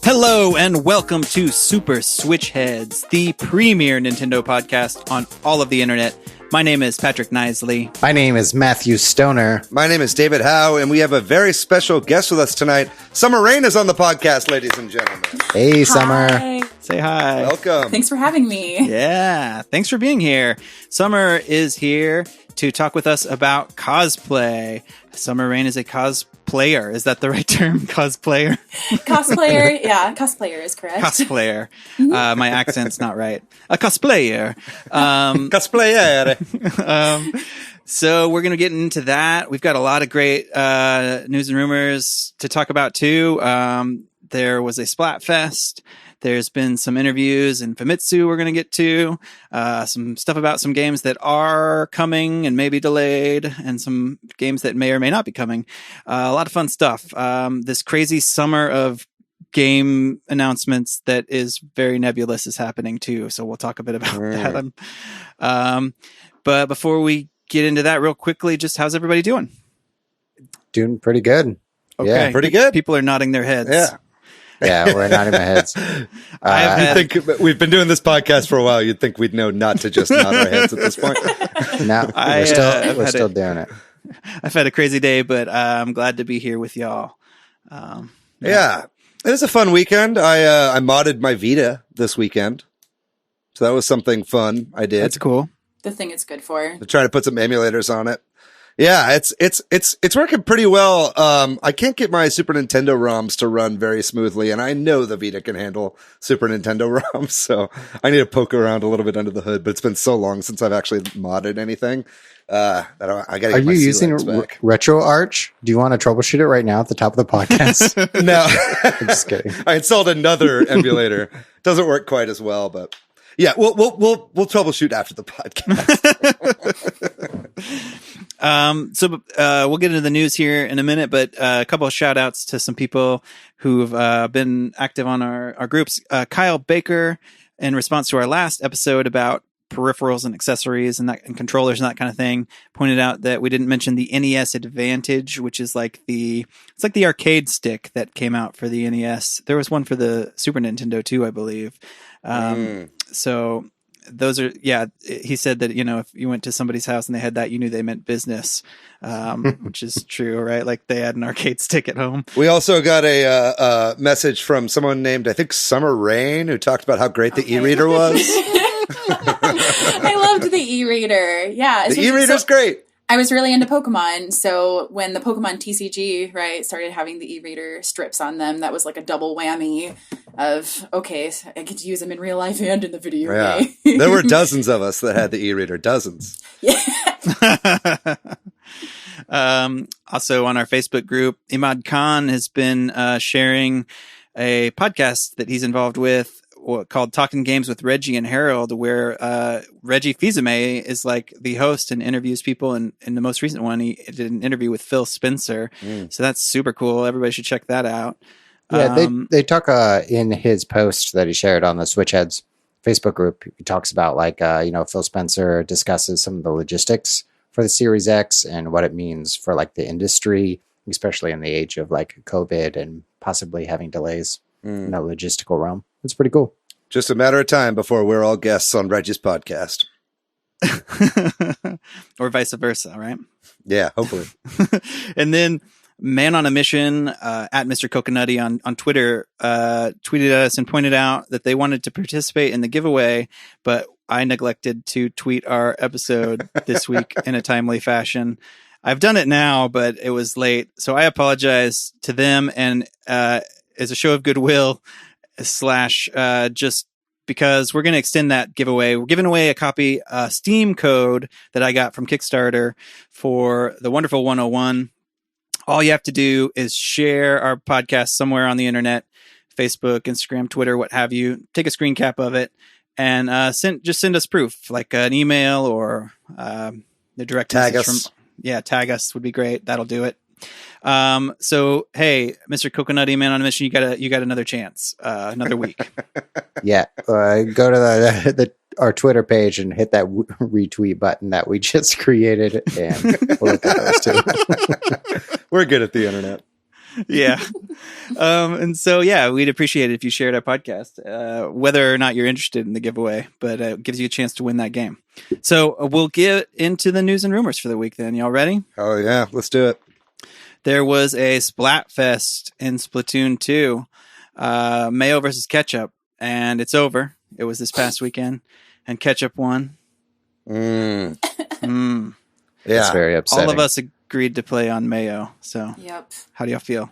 Hello and welcome to Super Switch Headz, the premier Nintendo podcast on all of the internet. My name is Patrick Knisley. My name is Matthew Stoner. My name is David Howe, and we have a very special guest with us tonight. Summer Rain is on the podcast, ladies and gentlemen. Hey, Summer. Hi. Say hi. Welcome. Thanks for having me. Yeah, thanks for being here. Summer is here to talk with us about cosplay. Summer Rain is a cosplayer. Is that the right term? Cosplayer? Cosplayer. Yeah, cosplayer is correct. Cosplayer. My accent's not right. A cosplayer. Cosplayer. So we're going to get into that. We've got a lot of great news and rumors to talk about, too. There was a Splatfest. There's been some interviews in Famitsu we're going to get to, some stuff about some games that are coming and may be delayed, and some games that may or may not be coming. A lot of fun stuff. This crazy summer of game announcements that is very nebulous is happening too, so we'll talk a bit about that. But before we get into that real quickly, just how's everybody doing? Doing pretty good. Okay. Yeah, pretty good. People are nodding their heads. Yeah, we're nodding our heads. I think we've been doing this podcast for a while. You'd think we'd know not to just nod our heads at this point. No, we're still doing it. I've had a crazy day, but I'm glad to be here with y'all. Yeah. It was a fun weekend. I modded my Vita this weekend. So that was something fun I did. That's cool. The thing it's good for. To try to put some emulators on it. Yeah, it's working pretty well. I can't get my Super Nintendo ROMs to run very smoothly, and I know the Vita can handle Super Nintendo ROMs, so I need to poke around a little bit under the hood, but it's been so long since I've actually modded anything. That I gotta Are get my you using RetroArch? Do you want to troubleshoot it right now at the top of the podcast? No. I'm just kidding. I installed another emulator. Doesn't work quite as well, but yeah, we'll troubleshoot after the podcast. So we'll get into the news here in a minute, but a couple of shout outs to some people who've been active on our groups. Kyle Baker, in response to our last episode about peripherals and accessories and controllers and that kind of thing, pointed out that we didn't mention the NES Advantage, which is like the arcade stick that came out for the NES. There was one for the Super Nintendo too, I believe. So those are, he said that, if you went to somebody's house and they had that, you knew they meant business, which is true, right? Like they had an arcade stick at home. We also got a message from someone named, I think, Summer Rain, who talked about how great the e-reader was. I loved the e-reader. Yeah. The e-reader's great. I was really into Pokemon, so when the Pokemon TCG, started having the e-reader strips on them, that was like a double whammy of, okay, I get to use them in real life and in the video game. There were dozens of us that had the e-reader, dozens. Yeah. Also on our Facebook group, Imad Khan has been sharing a podcast that he's involved with called Talking Games with Reggie and Harold, where Reggie Fils-Aimé is like the host and interviews people. And in the most recent one, he did an interview with Phil Spencer. So that's super cool. Everybody should check that out. Yeah, they talk in his post that he shared on the Switch Headz Facebook group. He talks about Phil Spencer discusses some of the logistics for the Series X and what it means for like the industry, especially in the age of like COVID and possibly having delays in the logistical realm. It's pretty cool. Just a matter of time before we're all guests on Reggie's podcast. Or vice versa, right? Yeah, hopefully. And then Man on a Mission at Mr. Coconutty on Twitter tweeted us and pointed out that they wanted to participate in the giveaway, but I neglected to tweet our episode this week in a timely fashion. I've done it now, but it was late. So I apologize to them, and as a show of goodwill / just because we're going to extend that giveaway. We're giving away a copy, Steam code that I got from Kickstarter for the Wonderful 101. All you have to do is share our podcast somewhere on the internet, Facebook, Instagram, Twitter, what have you. Take a screen cap of it and send us proof, like an email or the direct tag message us. Tag us would be great. That'll do it. So hey, Mr. Coconutty Man on a Mission, you got another chance, another week. Yeah, go to the our Twitter page and hit that retweet button that we just created, and we'll look at those too. We're good at the internet. Yeah. And so, yeah, we'd appreciate it if you shared our podcast, whether or not you're interested in the giveaway, but it gives you a chance to win that game. So we'll get into the news and rumors for the week then. Y'all ready? Oh, yeah. Let's do it. There was a Splatfest in Splatoon 2, Mayo versus Ketchup, and it's over. It was this past weekend, and Ketchup won. Yeah. It's very upsetting. All of us agreed to play on Mayo. So, Yep. How do y'all feel?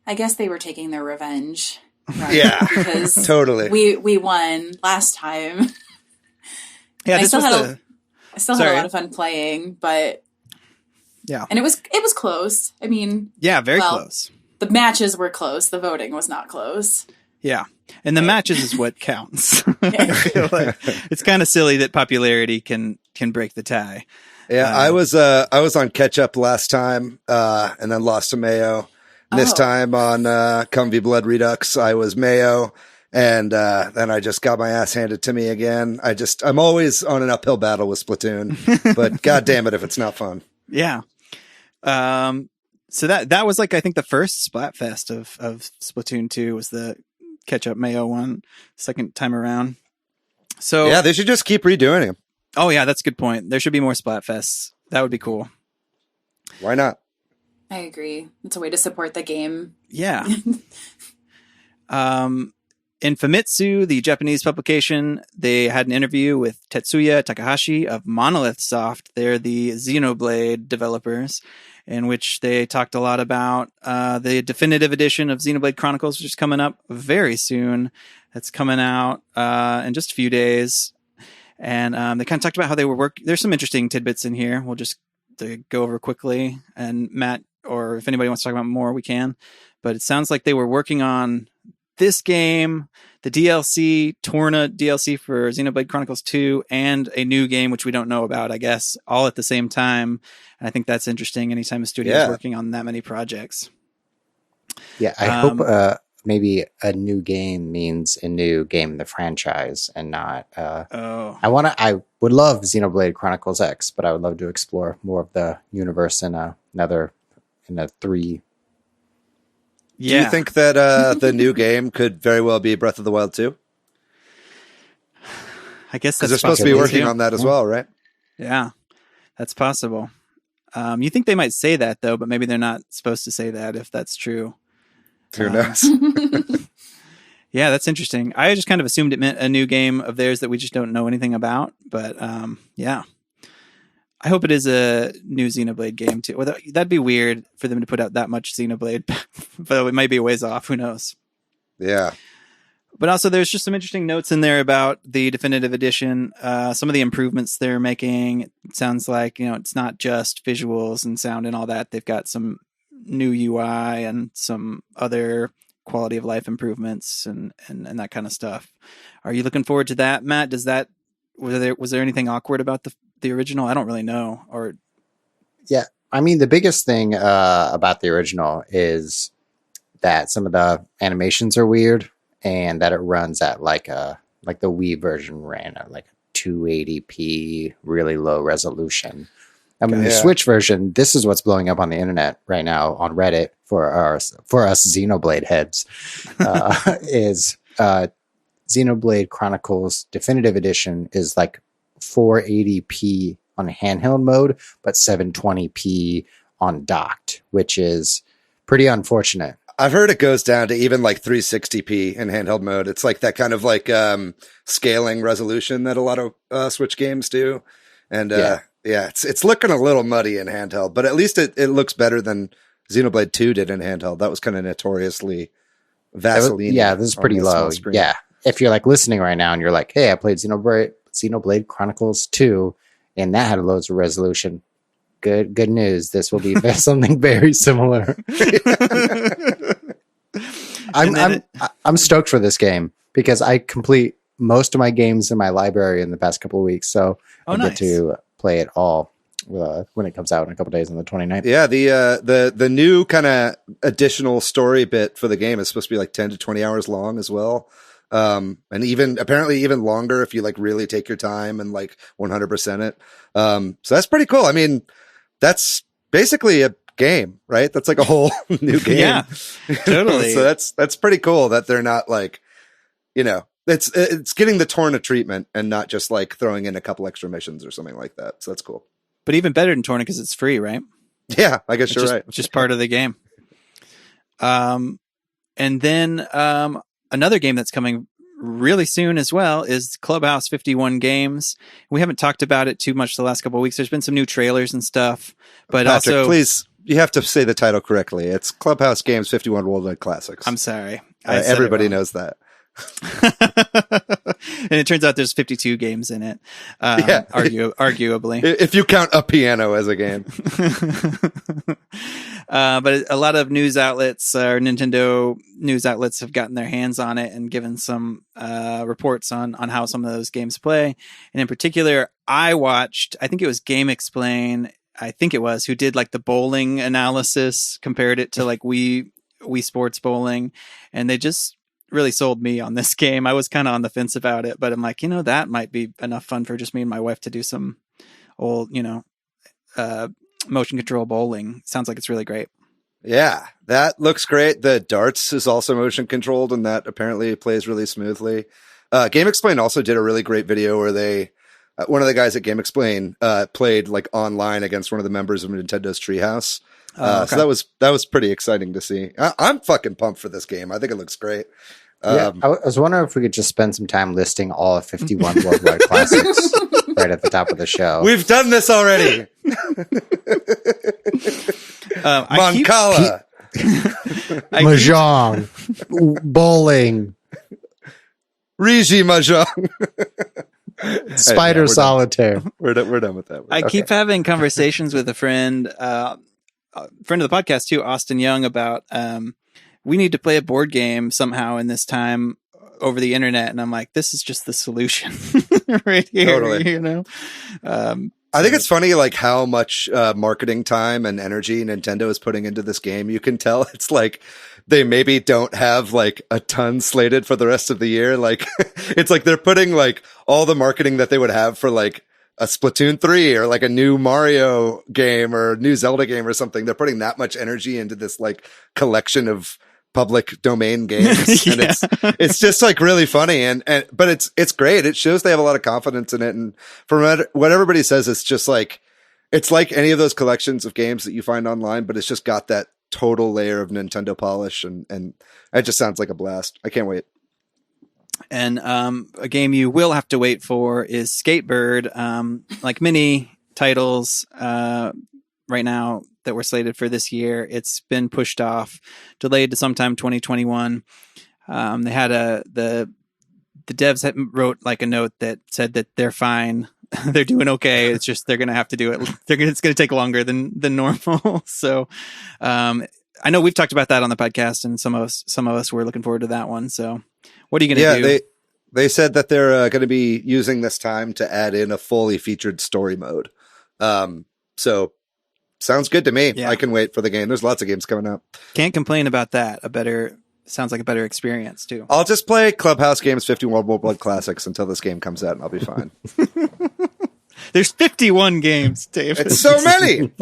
I guess they were taking their revenge. Right? Yeah. Because Totally. we won last time. Yeah, I this still was had I still had a lot of fun playing, but yeah, and it was close. I mean, yeah, very close. The matches were close. The voting was not close. Yeah, and the matches is what counts. I feel like it's kind of silly that popularity can break the tie. Yeah, I was on Ketchup last time, and then lost to Mayo. This time on Cumby Blood Redux, I was Mayo, and then I just got my ass handed to me again. I'm always on an uphill battle with Splatoon, but god damn it if it's not fun. Yeah. So that was like, I think the first Splatfest of Splatoon 2 was the Ketchup Mayo one, second time around. So yeah, they should just keep redoing him. Oh yeah, that's a good point. There should be more Splatfests. That would be cool. Why not? I agree. It's a way to support the game. Yeah. In Famitsu, the Japanese publication, they had an interview with Tetsuya Takahashi of Monolith Soft. They're the Xenoblade developers, in which they talked a lot about the definitive edition of Xenoblade Chronicles, which is coming up very soon. That's coming out in just a few days. And they kind of talked about how they were working. There's some interesting tidbits in here. We'll just go over quickly. And Matt, or if anybody wants to talk about more, we can. But it sounds like they were working on this game, the DLC, Torna DLC for Xenoblade Chronicles 2, and a new game, which we don't know about, I guess, all at the same time. And I think that's interesting anytime a studio is working on that many projects. Yeah, I hope maybe a new game means a new game in the franchise and not... I would love Xenoblade Chronicles X, but I would love to explore more of the universe in a 3. Yeah. Do you think that the new game could very well be Breath of the Wild 2? I guess that's because they're supposed to be working on that as well, right? Yeah, that's possible. You think they might say that though, but maybe they're not supposed to say that if that's true. Who knows? Yeah, that's interesting. I just kind of assumed it meant a new game of theirs that we just don't know anything about. But yeah, I hope it is a new Xenoblade game too. Well, that'd be weird for them to put out that much Xenoblade, but it might be a ways off. Who knows? Yeah. But also, there's just some interesting notes in there about the definitive edition. Some of the improvements they're making. It sounds like, it's not just visuals and sound and all that. They've got some new UI and some other quality of life improvements and that kind of stuff. Are you looking forward to that, Matt? Was there anything awkward about the original? I don't really know. Or yeah, I mean, the biggest thing about the original is that some of the animations are weird, and that it runs at like the Wii version ran at like 280p, really low resolution. I mean, the Switch version, this is what's blowing up on the internet right now on Reddit for us Xenoblade heads, is Xenoblade Chronicles Definitive Edition is like 480p on handheld mode, but 720p on docked, which is pretty unfortunate. I've heard it goes down to even like 360p in handheld mode. It's like that kind of like scaling resolution that a lot of Switch games do. And it's looking a little muddy in handheld, but at least it looks better than Xenoblade 2 did in handheld. That was kind of notoriously Vaseline. Yeah, this is pretty low. Yeah. If you're like listening right now and you're like, hey, I played Xenoblade Chronicles 2 and that had loads of resolution. Good news. This will be something very similar. I'm stoked for this game because I complete most of my games in my library in the past couple of weeks. So I get to play it all when it comes out in a couple of days on the 29th. Yeah, the new kind of additional story bit for the game is supposed to be like 10 to 20 hours long as well. And apparently even longer if you like really take your time and like 100% it. So that's pretty cool. I mean, that's basically a game, right? That's like a whole new game. Yeah, totally. So that's pretty cool that they're not like, it's getting the Torna treatment and not just like throwing in a couple extra missions or something like that. So that's cool. But even better than Torna because it's free, right? Yeah, I guess you're right. Just part of the game. And then another game that's coming really soon as well is Clubhouse 51 Games. We haven't talked about it too much the last couple of weeks. There's been some new trailers and stuff, but Patrick, also please, you have to say the title correctly. It's Clubhouse Games 51 Worldwide Classics. I'm sorry. Everybody knows that. And it turns out there's 52 games in it. Arguably. If you count a piano as a game. But a lot of news outlets or Nintendo news outlets have gotten their hands on it and given some reports on how some of those games play. And in particular, I think it was Game Explain, who did like the bowling analysis, compared it to like Wii Sports Bowling. And they just really sold me on this game. I was kind of on the fence about it, but I'm like, that might be enough fun for just me and my wife to do some old, motion control bowling. Sounds like it's really great. Yeah, that looks great. The darts is also motion controlled, and that apparently plays really smoothly. Game Explain also did a really great video where they, one of the guys at Game Explain, played like online against one of the members of Nintendo's Treehouse. Okay. So that was pretty exciting to see. I'm fucking pumped for this game. I think it looks great. I was wondering if we could just spend some time listing all of 51 worldwide classics right at the top of the show. We've done this already. Moncala, Mahjong, bowling, Rigi Mahjong, Spider Solitaire. We're done with that. I keep having conversations with a friend of the podcast too, Austin Young, about we need to play a board game somehow in this time over the internet, and I'm like, this is just the solution right here. Totally. I think it's funny, like how much marketing time and energy Nintendo is putting into this game. You can tell it's like they maybe don't have like a ton slated for the rest of the year. Like it's like they're putting like all the marketing that they would have for like a Splatoon 3 or like a new Mario game or a new Zelda game or something. They're putting that much energy into this like collection of public domain games. And it's just like really funny. But it's great. It shows they have a lot of confidence in it. And from what everybody says, it's just like, it's like any of those collections of games that you find online, but it's just got that total layer of Nintendo polish. And it just sounds like a blast. I can't wait. And a game you will have to wait for is Skatebird. Like many titles right now that were slated for this year, it's been pushed off, delayed to sometime 2021. They had the devs wrote like a note that said that they're fine. They're doing okay. It's just they're going to have to do it. It's going to take longer than normal. So I know we've talked about that on the podcast, and some of us were looking forward to that one. So what are you going to do? They said that they're going to be using this time to add in a fully featured story mode. So sounds good to me. Yeah. I can wait for the game. There's lots of games coming up. Can't complain about that. Sounds like a better experience too. I'll just play Clubhouse Games 51 Worldwide Classics until this game comes out, and I'll be fine. There's 51 games, Dave. It's so many.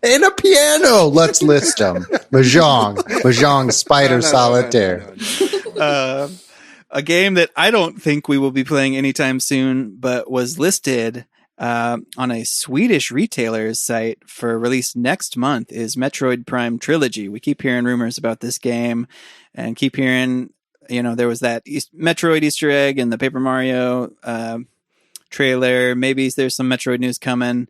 And a piano. Let's list them. Mahjong, Spider Solitaire. A game that I don't think we will be playing anytime soon, but was listed on a Swedish retailer's site for release next month is Metroid Prime Trilogy. We keep hearing rumors about this game and keep hearing, there was that Metroid Easter egg in the Paper Mario trailer. Maybe there's some Metroid news coming.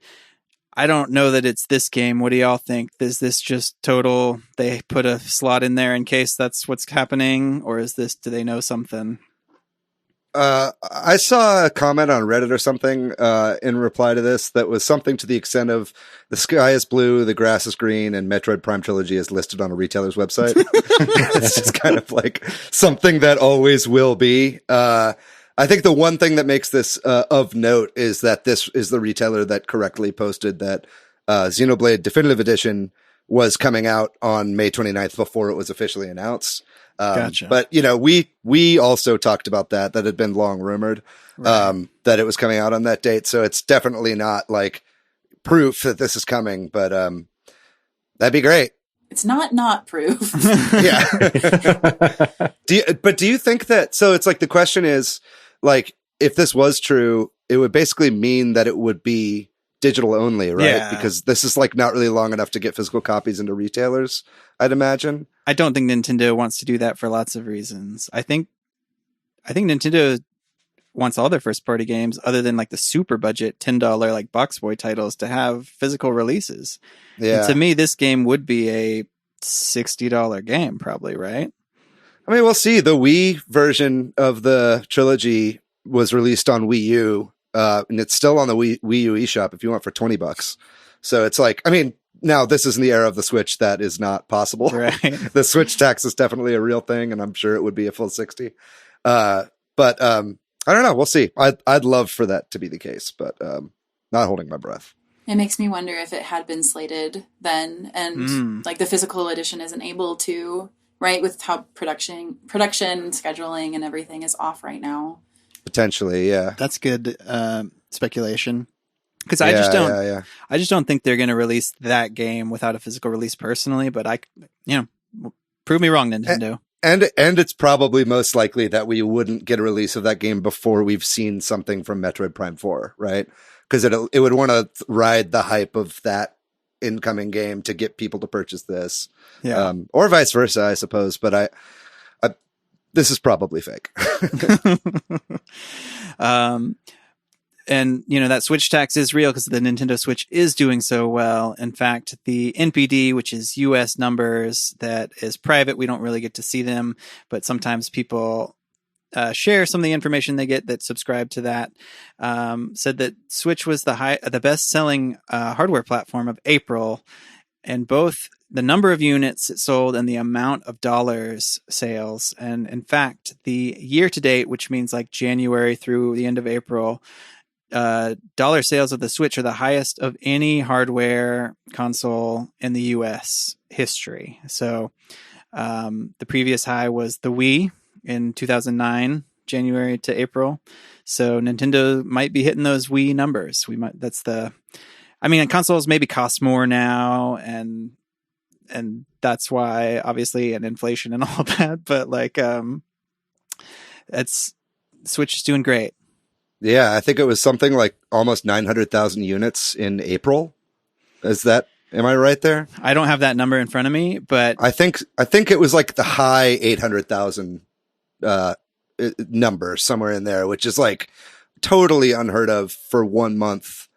I don't know that it's this game. What do y'all think? Is this just total, they put a slot in there in case that's what's happening? Or do they know something? I saw a comment on Reddit or something in reply to this that was something to the extent of the sky is blue, the grass is green, and Metroid Prime Trilogy is listed on a retailer's website. It's just kind of like something that always will be. I think the one thing that makes this of note is that this is the retailer that correctly posted that Xenoblade Definitive Edition was coming out on May 29th before it was officially announced. Gotcha. But we also talked about that had been long rumored, Right. that it was coming out on that date. So it's definitely not like proof that this is coming, but, that'd be great. It's not proof. Yeah. Do you think that, so it's like, the question is like, if this was true, it would basically mean that it would be digital only, right? Yeah. Because this is like not really long enough to get physical copies into retailers, I'd imagine. I don't think Nintendo wants to do that for lots of reasons. I think Nintendo wants all their first party games, other than like the super budget $10 like Box Boy titles, to have physical releases. Yeah. And to me, this game would be a $60 game, probably, right? I mean, we'll see. The Wii version of the trilogy was released on Wii U, and it's still on the Wii U eShop if you want for $20. So it's like, I mean, now this is in the era of the Switch. That is not possible. Right. The Switch tax is definitely a real thing, and I'm sure it would be a full 60. But I don't know. We'll see. I'd love for that to be the case, but not holding my breath. It makes me wonder if it had been slated then, and like the physical edition isn't able to, right, with how production scheduling and everything is off right now. Potentially, yeah. That's good speculation. Because I just don't think they're going to release that game without a physical release personally. But prove me wrong, Nintendo. And it's probably most likely that we wouldn't get a release of that game before we've seen something from Metroid Prime 4, right? Because it would want to ride the hype of that incoming game to get people to purchase this, or vice versa, I suppose. But I this is probably fake. And, that Switch tax is real because the Nintendo Switch is doing so well. In fact, the NPD, which is US numbers that is private, we don't really get to see them, but sometimes people share some of the information they get that subscribe to that, said that Switch was the best-selling hardware platform of April, and both the number of units it sold and the amount of dollars sales. And in fact, the year to date, which means like January through the end of April, dollar sales of the Switch are the highest of any hardware console in the US history. So the previous high was the Wii in 2009, January to April. So Nintendo might be hitting those Wii numbers. Consoles maybe cost more now, and that's why, obviously, and inflation and all that, but Switch is doing great. Yeah, I think it was something like almost 900,000 units in April. Am I right there? I don't have that number in front of me, but I think it was like the high 800,000 number somewhere in there, which is like totally unheard of for 1 month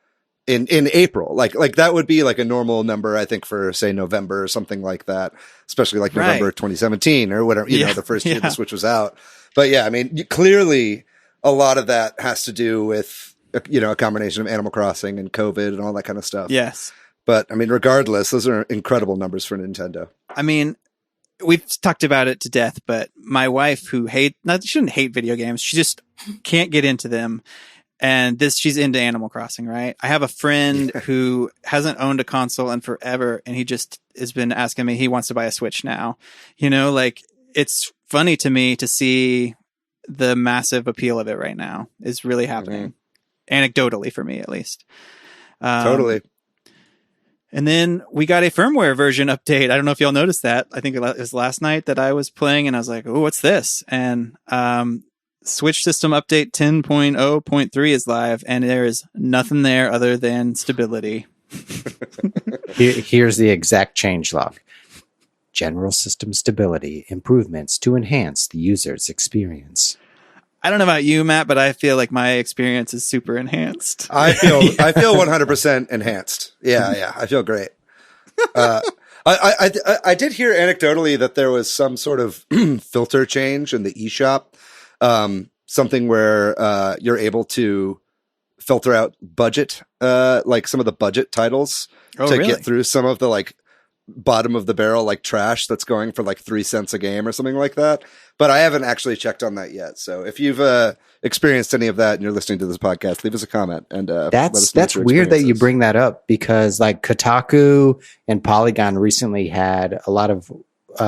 in April. Like that would be like a normal number, I think, for say November or something like that, especially like November 2017 or whatever, the first year the Switch was out. But yeah, I mean, clearly a lot of that has to do with, a combination of Animal Crossing and COVID and all that kind of stuff. Yes. But I mean, regardless, those are incredible numbers for Nintendo. I mean, we've talked about it to death, but my wife, who she shouldn't hate video games, she just can't get into them. And she's into Animal Crossing, right? I have a friend who hasn't owned a console in forever, and he just has been asking me, he wants to buy a Switch now. It's funny to me to see the massive appeal of it right now is really happening, anecdotally for me at least. Totally. And then we got a firmware version update. I don't know if y'all noticed that. I think it was last night that I was playing, and I was like, "Oh, what's this?" And Switch System Update 10.0.3 is live, and there is nothing there other than stability. Here's the exact changelog. General system stability improvements to enhance the user's experience. I don't know about you, Matt, but I feel like my experience is super enhanced. I feel 100% enhanced. Yeah, I feel great. I did hear anecdotally that there was some sort of filter change in the eShop, something where you're able to filter out budget, like some of the budget titles really? Get through some of the like bottom of the barrel like trash that's going for like 3 cents a game or something like that. But I haven't actually checked on that yet. So if you've experienced any of that and you're listening to this podcast, leave us a comment and let us know that's what your weird that you experience is. bring that up, because like Kotaku and Polygon recently had a lot of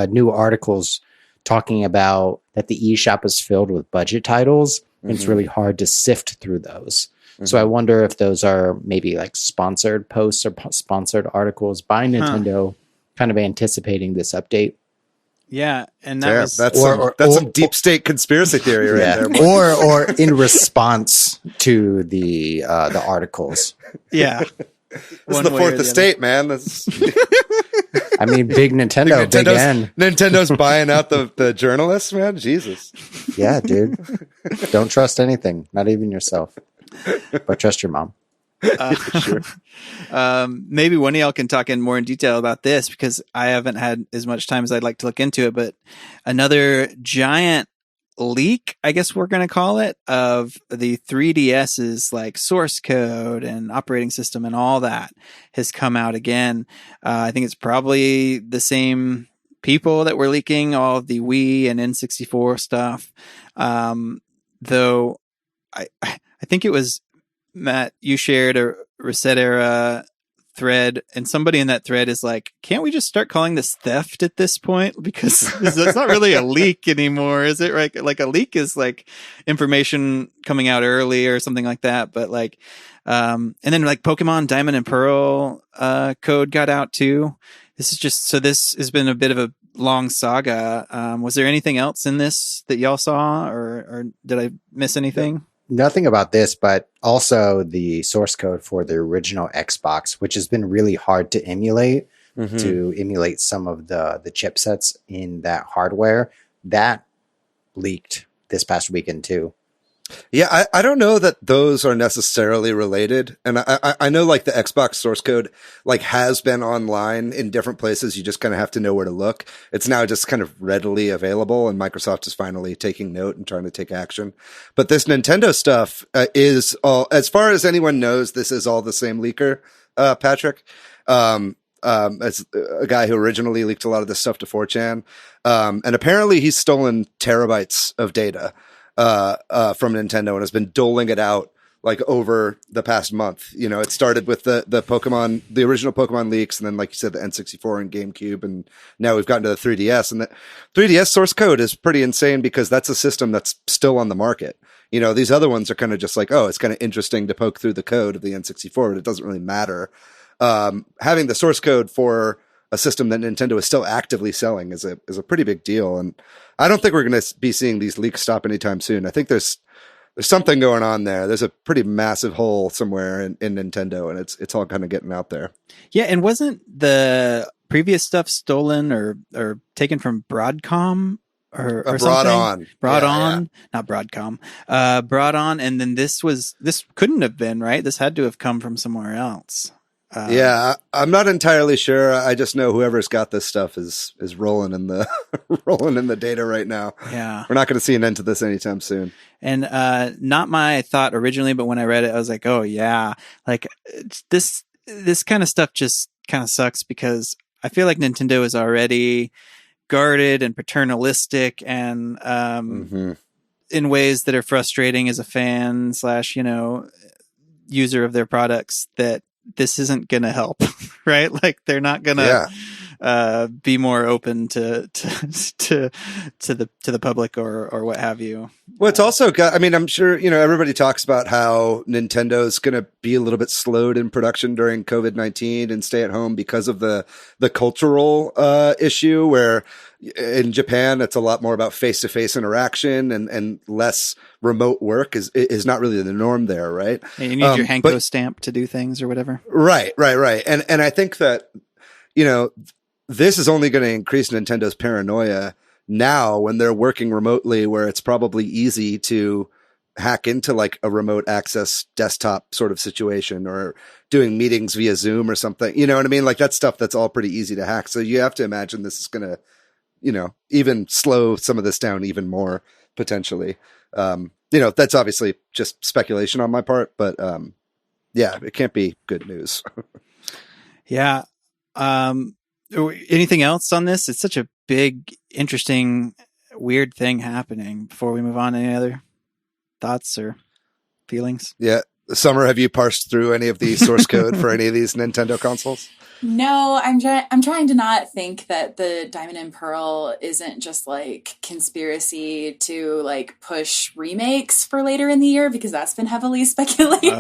new articles talking about that the eShop is filled with budget titles, and it's really hard to sift through those. So I wonder if those are maybe like sponsored posts or sponsored articles by Nintendo, kind of anticipating this update. Yeah, and that's some deep state conspiracy theory right there. Or in response to the articles. Yeah. This is the fourth estate, man. I mean, big Nintendo, big N. Nintendo's buying out the journalists, man. Jesus. Yeah, dude. Don't trust anything, not even yourself. But trust your mom. Sure. Maybe one of y'all can talk in more in detail about this, because I haven't had as much time as I'd like to look into it. But another giant leak, I guess we're going to call it, of the 3DS's like source code and operating system and all that has come out again. I think it's probably the same people that were leaking all of the Wii and N64 stuff. Though I think it was Matt, you shared a Reset Era thread, and somebody in that thread is like, can't we just start calling this theft at this point? Because it's not really a leak anymore, is it? Right? Like a leak is like information coming out early or something like that. But like, and then like Pokemon Diamond and Pearl code got out too. This has been a bit of a long saga. Was there anything else in this that y'all saw, or did I miss anything? Nothing about this, but also the source code for the original Xbox, which has been really hard to emulate, to emulate some of the chipsets in that hardware. That leaked this past weekend too. Yeah, I don't know that those are necessarily related. And I know like the Xbox source code like has been online in different places. You just kind of have to know where to look. It's now just kind of readily available, and Microsoft is finally taking note and trying to take action. But this Nintendo stuff is all, as far as anyone knows, this is all the same leaker, Patrick. As a guy who originally leaked a lot of this stuff to 4chan. And apparently he's stolen terabytes of data from Nintendo and has been doling it out like over the past month. You know, it started with the original Pokemon leaks, and then, like you said, the N64 and GameCube, and now we've gotten to the 3DS. And the 3DS source code is pretty insane because that's a system that's still on the market. You know, these other ones are kind of just like, oh, it's kind of interesting to poke through the code of the N64, but it doesn't really matter. Having the source code for a system that Nintendo is still actively selling is a pretty big deal. And I don't think we're going to be seeing these leaks stop anytime soon. I think there's something going on there. There's a pretty massive hole somewhere in Nintendo, and it's all kind of getting out there. Yeah. And wasn't the previous stuff stolen or taken from Broadcom or Brought something? on. Not Broadcom. Brought on. And then this couldn't have been, right? This had to have come from somewhere else. I'm not entirely sure. I just know whoever's got this stuff is rolling in the rolling in the data right now. Yeah, we're not going to see an end to this anytime soon. And not my thought originally, but when I read it, I was like, oh yeah, like this kind of stuff just kind of sucks, because I feel like Nintendo is already guarded and paternalistic and in ways that are frustrating as a fan / user of their products, that this isn't going to help, right? Like they're not going to be more open to the public or what have you. Well, it's also got, I mean, I'm sure, everybody talks about how Nintendo's going to be a little bit slowed in production during COVID-19 and stay at home because of the cultural issue, where in Japan, it's a lot more about face-to-face interaction and less remote work is not really the norm there, right? And you need your Hanko stamp to do things or whatever. Right. And I think that, this is only going to increase Nintendo's paranoia now when they're working remotely, where it's probably easy to hack into like a remote access desktop sort of situation, or doing meetings via Zoom or something. You know what I mean? Like that stuff that's all pretty easy to hack. So you have to imagine this is going to, even slow some of this down even more potentially. That's obviously just speculation on my part, but it can't be good news. Yeah. Anything else on this? It's such a big, interesting, weird thing happening. Before we move on, any other thoughts or feelings? Yeah. Summer, have you parsed through any of the source code for any of these Nintendo consoles? No, I'm trying to not think that the Diamond and Pearl isn't just like conspiracy to like push remakes for later in the year, because that's been heavily speculated.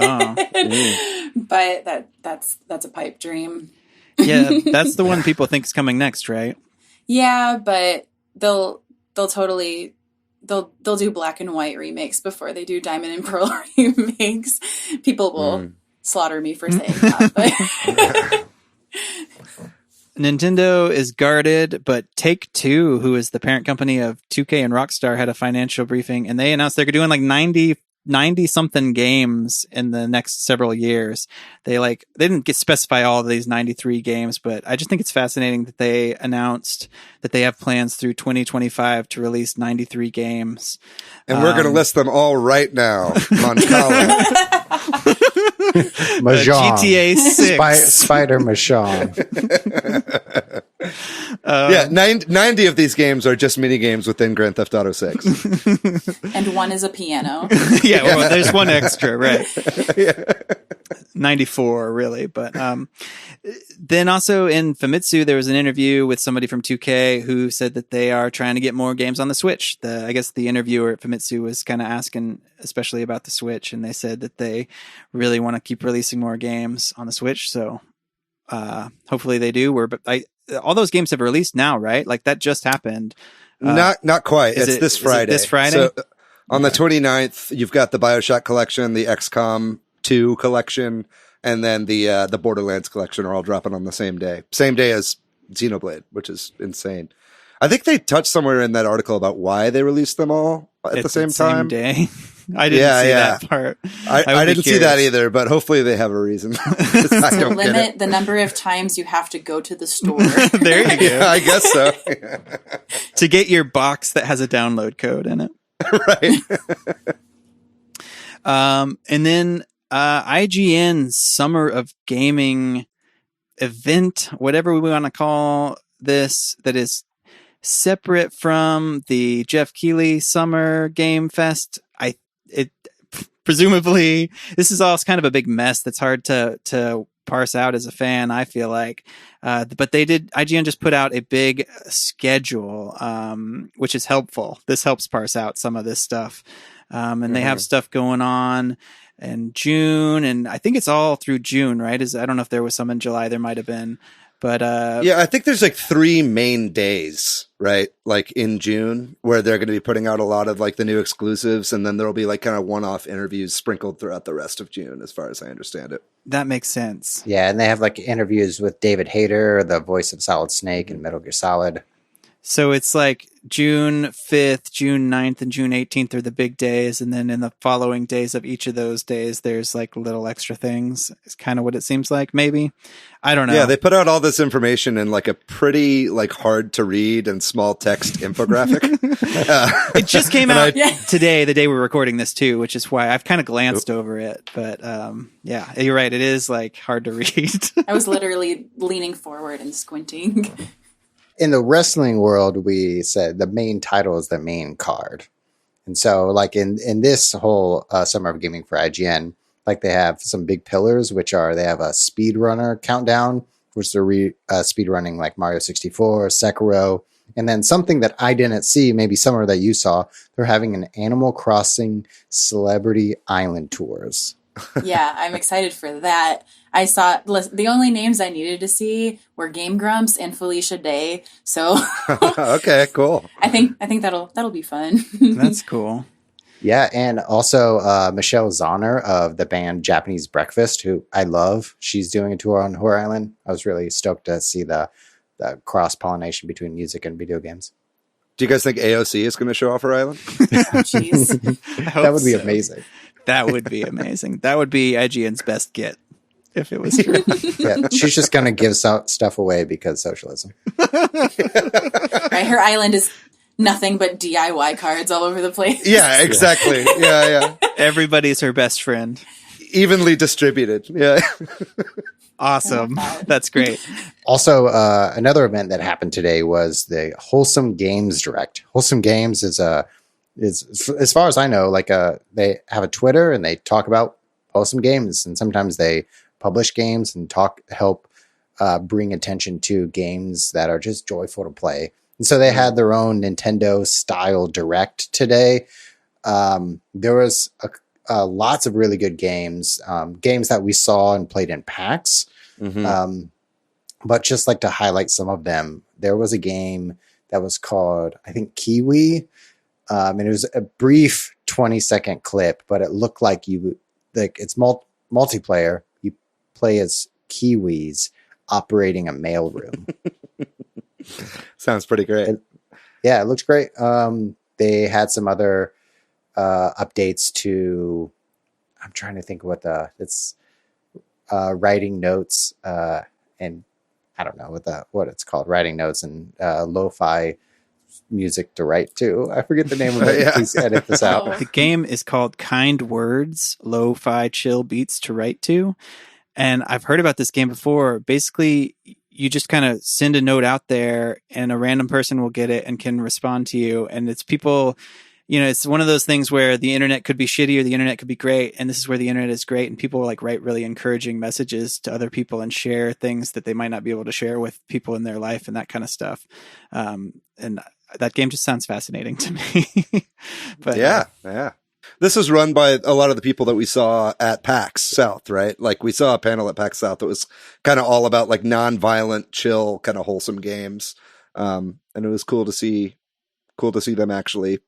But that's a pipe dream. Yeah, that's the one people think is coming next, right? Yeah, but they'll do black and white remakes before they do Diamond and Pearl remakes. People will slaughter me for saying that, but Nintendo is guarded, but Take-Two, who is the parent company of 2K and Rockstar, had a financial briefing, and they announced they're doing like 90 something games in the next several years. They didn't specify all of these 93 games, but I just think it's fascinating that they announced that they have plans through 2025 to release 93 games. And we're going to list them all right now. Moncala. Mahjong. GTA 6. Spider Mahjong. Yeah, 90 of these games are just mini games within Grand Theft Auto 6. And one is a piano. Yeah, well, there's one extra, right? 94, really. But then also in Famitsu, there was an interview with somebody from 2K who said that they are trying to get more games on the Switch. I guess the interviewer at Famitsu was kind of asking especially about the Switch, and they said that they really want to keep releasing more games on the Switch. So hopefully they do. All those games have released now, right? Like that just happened. Not quite. It's this Friday. This Friday? So on the 29th, you've got the BioShock collection, the XCOM 2 collection, and then the Borderlands collection are all dropping on the same day. Same day as Xenoblade, which is insane. I think they touched somewhere in that article about why they released them all at the same time. Same day. I didn't see that part. I didn't see that either, but hopefully they have a reason. To limit the number of times you have to go to the store. There you go. I guess so. To get your box that has a download code in it. Right. And then IGN Summer of Gaming event, whatever we want to call this, that is separate from the Jeff Keighley Summer Game Fest. Presumably this is all kind of a big mess that's hard to parse out as a fan, I feel like. But IGN just put out a big schedule, which is helpful. This helps parse out some of this stuff. And they have stuff going on in June, and I think it's all through June, right? I don't know if there was some in July, there might have been. But yeah, I think there's like 3 main days, right? Like in June, where they're going to be putting out a lot of like the new exclusives, and then there'll be like kind of one-off interviews sprinkled throughout the rest of June, as far as I understand it. That makes sense. Yeah, and they have like interviews with David Hayter, the voice of Solid Snake and Metal Gear Solid. So it's like June 5th, June 9th, and June 18th are the big days. And then in the following days of each of those days, there's like little extra things. It's kind of what it seems like, maybe. I don't know. Yeah, they put out all this information in like a pretty like hard to read and small text infographic. It just came out today, the day we're recording this too, which is why I've kind of glanced over it. But yeah, you're right. It is like hard to read. I was literally leaning forward and squinting. In the wrestling world, we said the main title is the main card. And so like in this whole Summer of Gaming for IGN, like they have some big pillars, which are, they have a speedrunner countdown, which they're speedrunning like Mario 64, Sekiro. And then something that I didn't see, maybe Summer that you saw, they're having an Animal Crossing Celebrity Island Tours. Yeah, I'm excited for that. I saw the only names I needed to see were Game Grumps and Felicia Day. So okay, cool. I think that'll be fun. That's cool. Yeah, and also Michelle Zauner of the band Japanese Breakfast, who I love. She's doing a tour on Horror Island. I was really stoked to see the cross-pollination between music and video games. Do you guys think AOC is going to show off her island? Jeez. That would be amazing. That would be amazing. That would be IGN's best get, if it was true. Yeah, she's just going to give stuff away because socialism. Right, her island is nothing but DIY cards all over the place. Yeah, exactly. Yeah. Everybody's her best friend. Evenly distributed. Yeah. Awesome. that. That's great. Also, another event that happened today was the Wholesome Games Direct. Wholesome Games is as far as I know, like they have a Twitter and they talk about wholesome games, and sometimes they publish games and help bring attention to games that are just joyful to play. And so they had their own Nintendo style Direct today. There was lots of really good games, games that we saw and played in PAX. Mm-hmm. But just like to highlight some of them, there was a game that was called, I think, Kiwi. And it was a brief 20-second clip, but it looked like it's multiplayer. You play as Kiwis operating a mailroom. Sounds pretty great. It looks great. They had some other updates to, I'm trying to think it's writing notes and I don't know what it's called, writing notes and lo-fi music to write to. I forget the name of it. Yeah. Please edit this out. Oh. The game is called Kind Words, Lo-Fi Chill Beats to Write to. And I've heard about this game before. Basically, you just kind of send a note out there and a random person will get it and can respond to you. And it's people, it's one of those things where the internet could be shitty or the internet could be great. And this is where the internet is great. And people like write really encouraging messages to other people and share things that they might not be able to share with people in their life and that kind of stuff. And that game just sounds fascinating to me. But yeah. This is run by a lot of the people that we saw at PAX South, right? Like we saw a panel at PAX South that was kind of all about like non-violent, chill, kind of wholesome games. And it was cool to see them actually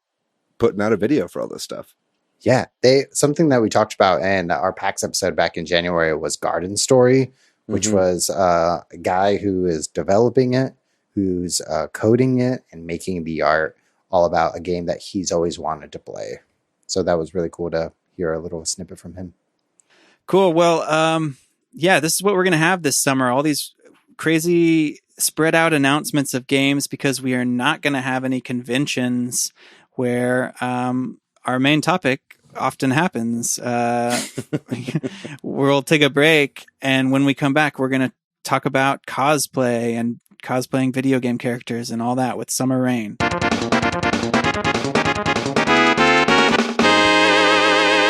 putting out a video for all this stuff. Yeah, something that we talked about in our PAX episode back in January was Garden Story, which was a guy who is developing it, who's coding it and making the art, all about a game that he's always wanted to play. So that was really cool to hear a little snippet from him. Cool. Well, this is what we're going to have this summer. All these crazy spread out announcements of games, because we are not going to have any conventions where our main topic often happens. We'll take a break, and when we come back, we're going to talk about cosplay and cosplaying video game characters and all that with Summer Rain.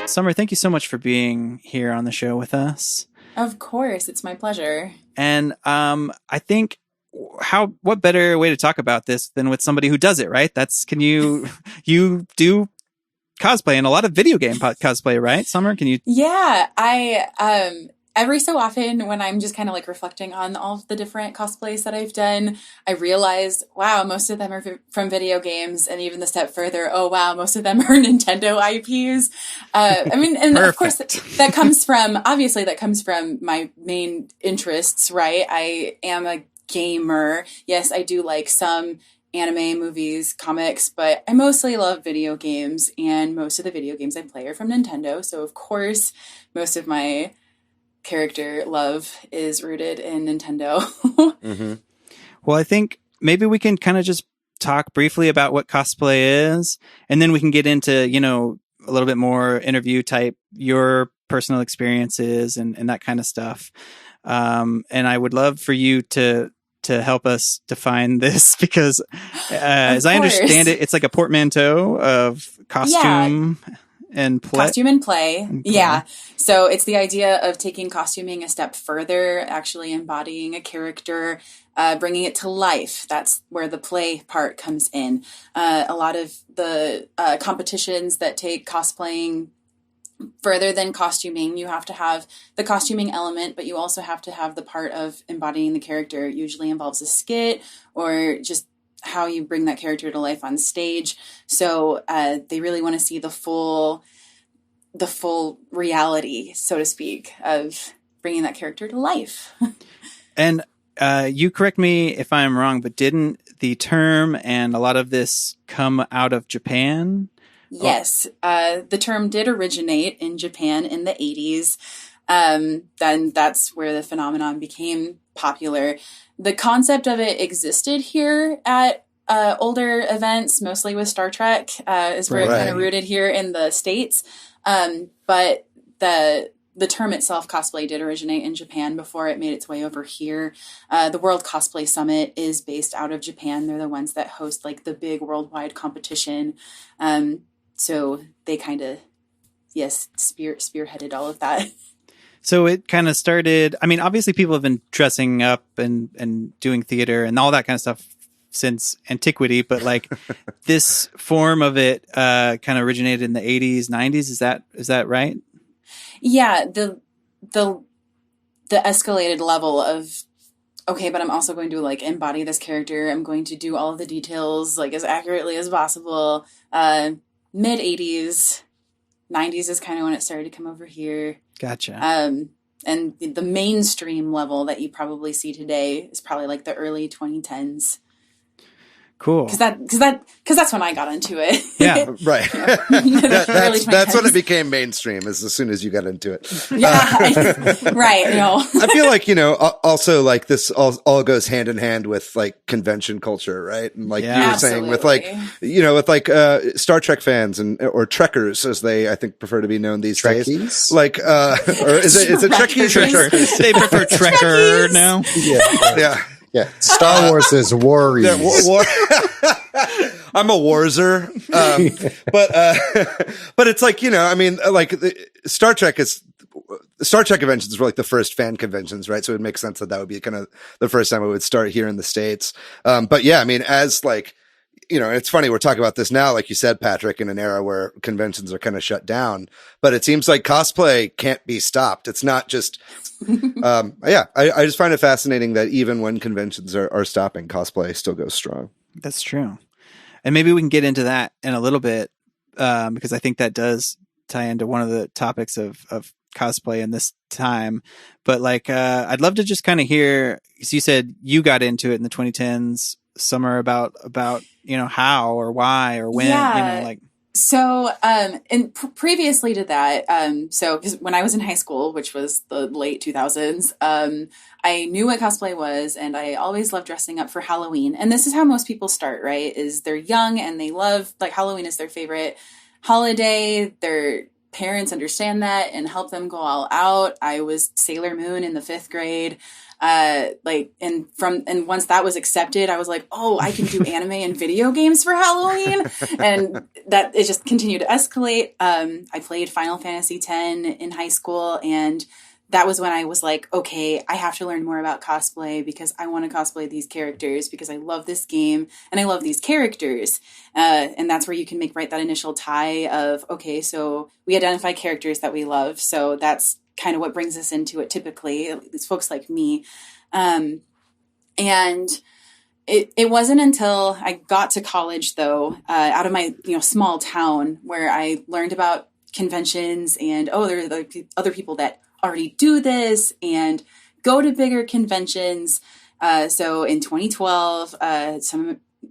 Summer, thank you so much for being here on the show with us. Of course, it's my pleasure. And I think what better way to talk about this than with somebody who does it, right? You do cosplay and a lot of video game cosplay, right? Summer, can you? Yeah, I every so often when I'm just kind of like reflecting on all of the different cosplays that I've done, I realize, wow, most of them are from video games, and even the step further, oh wow, most of them are Nintendo IPs. And of course that comes from my main interests, right? I am a gamer. Yes, I do like some anime, movies, comics, but I mostly love video games, and most of the video games I play are from Nintendo. So of course, most of my character love is rooted in Nintendo. Well, I think maybe we can kind of just talk briefly about what cosplay is, and then we can get into, a little bit more interview type, your personal experiences and that kind of stuff. And I would love for you to help us define this, because as I understand it, it's like a portmanteau of costume and play. Costume and play. Yeah. So it's the idea of taking costuming a step further, actually embodying a character, bringing it to life. That's where the play part comes in. A lot of the competitions that take cosplaying further than costuming, you have to have the costuming element, but you also have to have the part of embodying the character. It usually involves a skit or just how you bring that character to life on stage. So they really want to see the full reality, so to speak, of bringing that character to life. And you correct me if I'm wrong, but didn't the term and a lot of this come out of Japan? Yes, the term did originate in Japan in the 80s. Then that's where the phenomenon became popular. The concept of it existed here at older events, mostly with Star Trek, is where it kind of rooted here in the States. But the the term itself, cosplay, did originate in Japan before it made its way over here. The World Cosplay Summit is based out of Japan. They're the ones that host like the big worldwide competition. So they kind of, spearheaded all of that. So it kind of started, I mean, obviously people have been dressing up and doing theater and all that kind of stuff since antiquity, but like this form of it kind of originated in the 80s, 90s. Is that right? Yeah, the escalated level of, okay, but I'm also going to like embody this character. I'm going to do all of the details like as accurately as possible. Mid 80s, 90s is kind of when it started to come over here. Gotcha. And the mainstream level that you probably see today is probably like the early 2010s. Cool. Because that's when I got into it. Yeah, right. That's when it became mainstream. As soon as you got into it. Yeah, right. No. I feel like also like this all goes hand in hand with like convention culture, right? And like you were saying with like Star Trek fans or Trekkers as they I think prefer to be known these days. Like or is it Trekkies or Trekkers? They prefer Trekker now. Yeah. Yeah, Star Wars is Warriors. Yeah, I'm a Warzer, but it's like I mean, like Star Trek conventions were like the first fan conventions, right? So it makes sense that would be kind of the first time it would start here in the States. But yeah, I mean, as like it's funny we're talking about this now, like you said, Patrick, in an era where conventions are kind of shut down, but it seems like cosplay can't be stopped. It's not just. I just find it fascinating that even when conventions are stopping, cosplay still goes strong. That's true. And maybe we can get into that in a little bit, because I think that does tie into one of the topics of cosplay in this time. But like, I'd love to just kind of hear, because you said you got into it in the 2010s, somewhere about how or why or when, like. So, and previously to that, because when I was in high school, which was the late 2000s, I knew what cosplay was, and I always loved dressing up for Halloween. And this is how most people start, right? Is they're young and they love, like, Halloween is their favorite holiday. Their parents understand that and help them go all out. I was Sailor Moon in the 5th grade. And once that was accepted, I was like, oh, I can do anime and video games for Halloween. And that it just continued to escalate. I played Final Fantasy X in high school, and that was when I was like, okay, I have to learn more about cosplay because I want to cosplay these characters because I love this game and I love these characters. And that's where you can make that initial tie of, okay, so we identify characters that we love. So that's kind of what brings us into it typically, at least folks like me. And it wasn't until I got to college, though, out of my small town, where I learned about conventions and, there are other people that already do this and go to bigger conventions. So in 2012,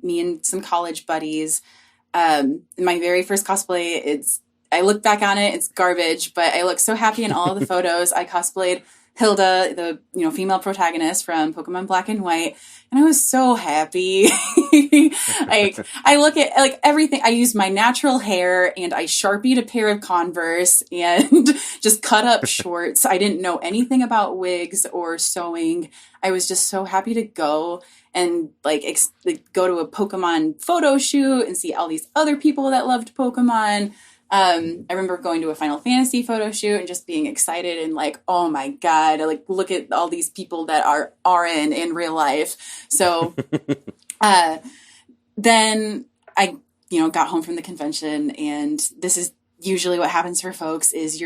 me and some college buddies, my very first cosplay, I look back on it, it's garbage, but I look so happy in all of the photos. I cosplayed Hilda, the female protagonist from Pokemon Black and White, and I was so happy. I look at like everything. I used my natural hair and I Sharpied a pair of Converse and just cut up shorts. I didn't know anything about wigs or sewing. I was just so happy to go and go to a Pokemon photo shoot and see all these other people that loved Pokemon. I remember going to a Final Fantasy photo shoot and just being excited and like, oh my God, look at all these people that are RN in real life. So, then I, got home from the convention, and this is usually what happens for folks is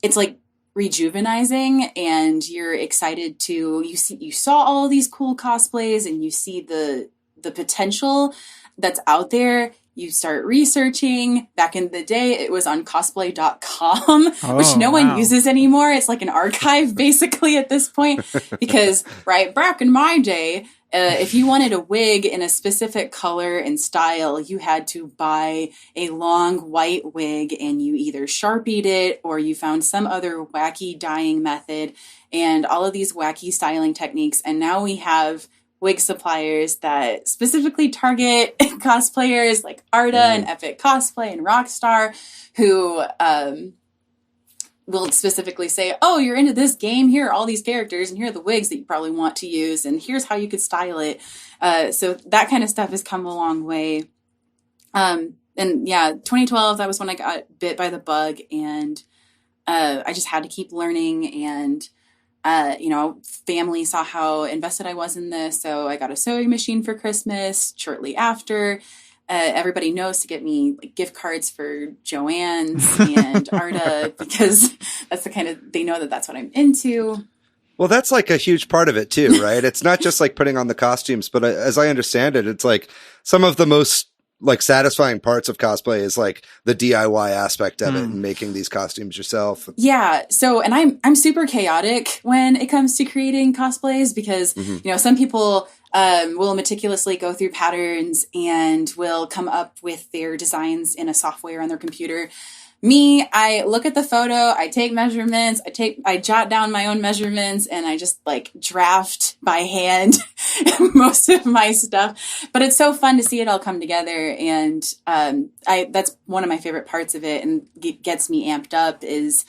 it's like rejuvenizing, and you're excited you saw all of these cool cosplays and you see the potential that's out there. You start researching. Back in the day, it was on cosplay.com, which no one uses anymore. It's like an archive basically at this point, because back in my day, if you wanted a wig in a specific color and style, you had to buy a long white wig, and you either Sharpied it or you found some other wacky dyeing method and all of these wacky styling techniques. And now we have wig suppliers that specifically target cosplayers like Arda and Epic Cosplay and Rockstar, who will specifically say, oh, you're into this game, here are all these characters, and here are the wigs that you probably want to use, and here's how you could style it. So that kind of stuff has come a long way. And yeah, 2012, that was when I got bit by the bug, and I just had to keep learning. And family saw how invested I was in this, so I got a sewing machine for Christmas shortly after. Everybody knows to get me like gift cards for Joann's and Arda, because that's they know that that's what I'm into. Well, that's like a huge part of it too, right? It's not just like putting on the costumes, but as I understand it, it's like some of the most like satisfying parts of cosplay is like the DIY aspect of it and making these costumes yourself. Yeah. So, and I'm super chaotic when it comes to creating cosplays, because, some people will meticulously go through patterns and will come up with their designs in a software on their computer. Me, I look at the photo, I take measurements, I jot down my own measurements, and I just like draft by hand most of my stuff. But it's so fun to see it all come together. And that's one of my favorite parts of it, and it gets me amped up, is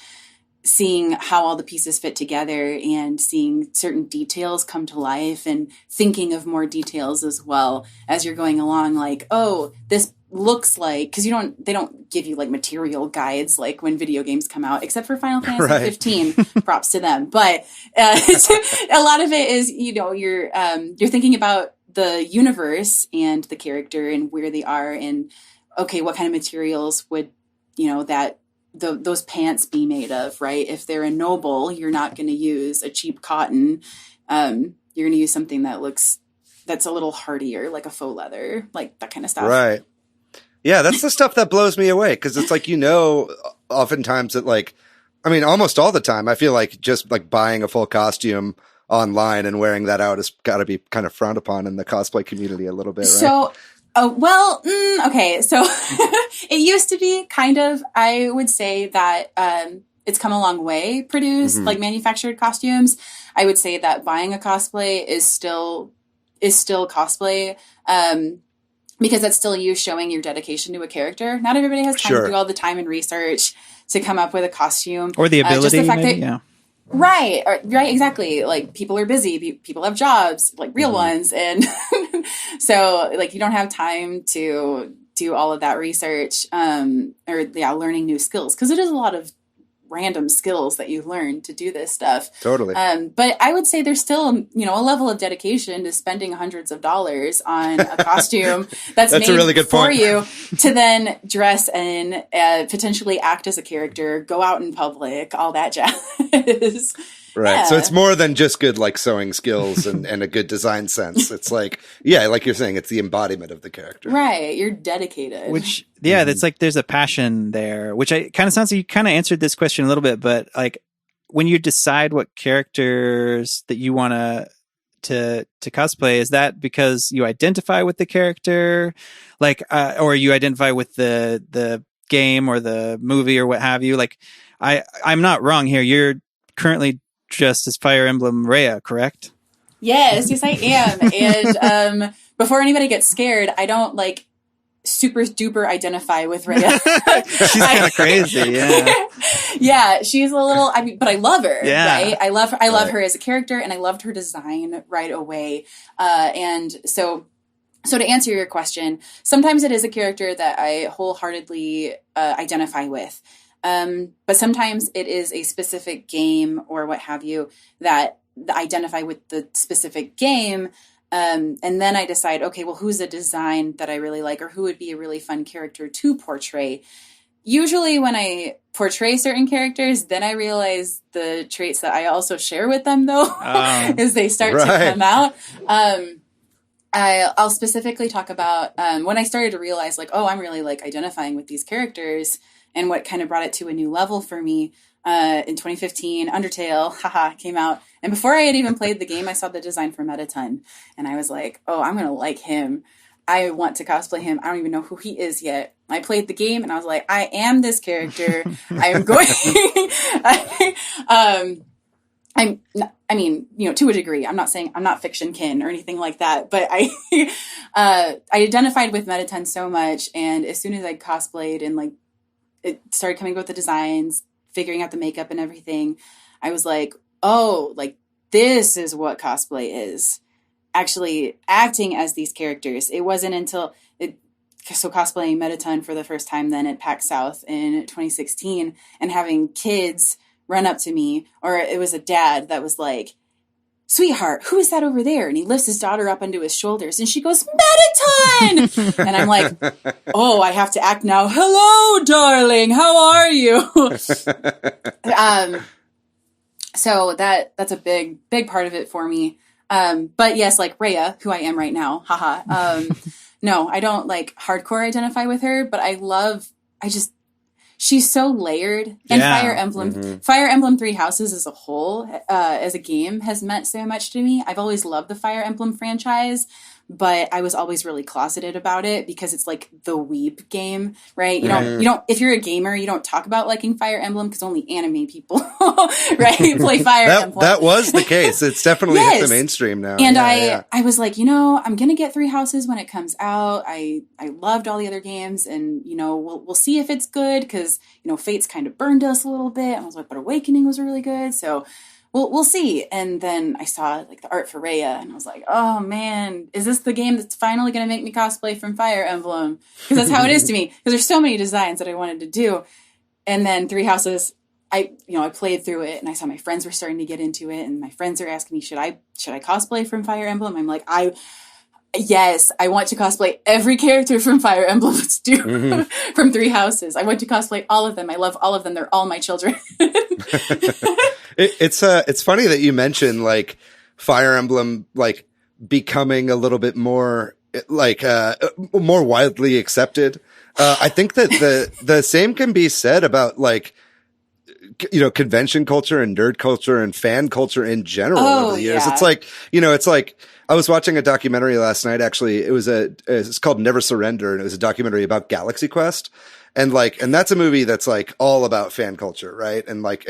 seeing how all the pieces fit together and seeing certain details come to life, and thinking of more details as well as you're going along. Like, oh, this looks like, because they don't give you like material guides like when video games come out, except for Final Fantasy 15. Props to them. But a lot of it is, you're thinking about the universe and the character and where they are, and okay, what kind of materials would those pants be made of, right? If they're a noble, you're not going to use a cheap cotton. You're going to use something that's a little hardier, like a faux leather, like that kind of stuff. Right. Yeah, that's the stuff that blows me away, because it's like, oftentimes that like, I mean, almost all the time, I feel like just like buying a full costume online and wearing that out has got to be kind of frowned upon in the cosplay community a little bit, right? So, okay. So it used to be kind of, I would say that it's come a long way produced, like manufactured costumes. I would say that buying a cosplay is still cosplay. Because that's still you showing your dedication to a character. Not everybody has time to do all the time and research to come up with a costume. Or the ability, yeah. Right, exactly. Like, people are busy. People have jobs, like real ones. And so, like, you don't have time to do all of that research learning new skills. Because it is a lot of random skills that you learn to do this stuff. Totally. But I would say there's still, a level of dedication to spending hundreds of dollars on a costume that's made a really good for point. You to then dress and potentially act as a character, go out in public, all that jazz. Right. Yeah. So it's more than just good like sewing skills and a good design sense. It's like, like you're saying, it's the embodiment of the character. Right. You're dedicated. Which, that's like, there's a passion there, which I kind of sounds like you kind of answered this question a little bit, but like when you decide what characters that you want to cosplay, is that because you identify with the character, like, or you identify with the game or the movie or what have you? Like, I'm not wrong here. You're currently dressed as Fire Emblem Rhea, correct? Yes, I am. And before anybody gets scared, I don't like super duper identify with Rhea. She's kind of crazy, yeah. Yeah, she's a little, but I love her, yeah. right? I love her as a character, and I loved her design right away. And so to answer your question, sometimes it is a character that I wholeheartedly identify with. But sometimes it is a specific game or what have you that identify with the specific game. And then I decide, okay, well, who's a design that I really like, or who would be a really fun character to portray? Usually when I portray certain characters, then I realize the traits that I also share with them, though, as they start to come out. I'll specifically talk about when I started to realize, like, oh, I'm really like identifying with these characters, and what kind of brought it to a new level for me. In 2015, Undertale, came out. And before I had even played the game, I saw the design for Mettaton. And I was like, oh, I'm going to like him. I want to cosplay him. I don't even know who he is yet. I played the game and I was like, I am this character. I am going, to a degree. I'm not saying I'm not fiction kin or anything like that, but I identified with Mettaton so much. And as soon as I cosplayed and like, it started coming up with the designs, figuring out the makeup and everything, I was like, oh, like this is what cosplay is. Actually acting as these characters. It wasn't until cosplaying Metaton for the first time then at PAX South in 2016 and having kids run up to me, or it was a dad that was like, sweetheart, who is that over there? And he lifts his daughter up onto his shoulders and she goes, Metaton! And I'm like, oh, I have to act now. Hello, darling. How are you? So that's a big part of it for me. But yes, like Rhea, who I am right now, haha. No, I don't like hardcore identify with her, but she's so layered. And Fire Emblem Three Houses as a whole, as a game, has meant so much to me. I've always loved the Fire Emblem franchise, but I was always really closeted about it because it's like the weeb game, right? You don't, if you're a gamer, you don't talk about liking Fire Emblem because only anime people, right, play Fire Emblem. That was the case. It's definitely hit the mainstream now. And I was like, I'm going to get Three Houses when it comes out. I loved all the other games and, we'll see if it's good because, Fate's kind of burned us a little bit. And I was like, but Awakening was really good. So we'll see. And then I saw like the art for Rhea and I was like, oh man, is this the game that's finally going to make me cosplay from Fire Emblem? Because that's how it is to me. Because there's so many designs that I wanted to do. And then Three Houses, I played through it and I saw my friends were starting to get into it and my friends are asking me, should I cosplay from Fire Emblem? I'm like, yes, I want to cosplay every character from Fire Emblem. Let's do from Three Houses. I want to cosplay all of them. I love all of them. They're all my children. It's funny that you mentioned like Fire Emblem like becoming a little bit more like more widely accepted. I think that the same can be said about like convention culture and nerd culture and fan culture in general over the years. Yeah. It's like I was watching a documentary last night. Actually, it's called Never Surrender, and it was a documentary about Galaxy Quest. And that's a movie that's like all about fan culture, right? And like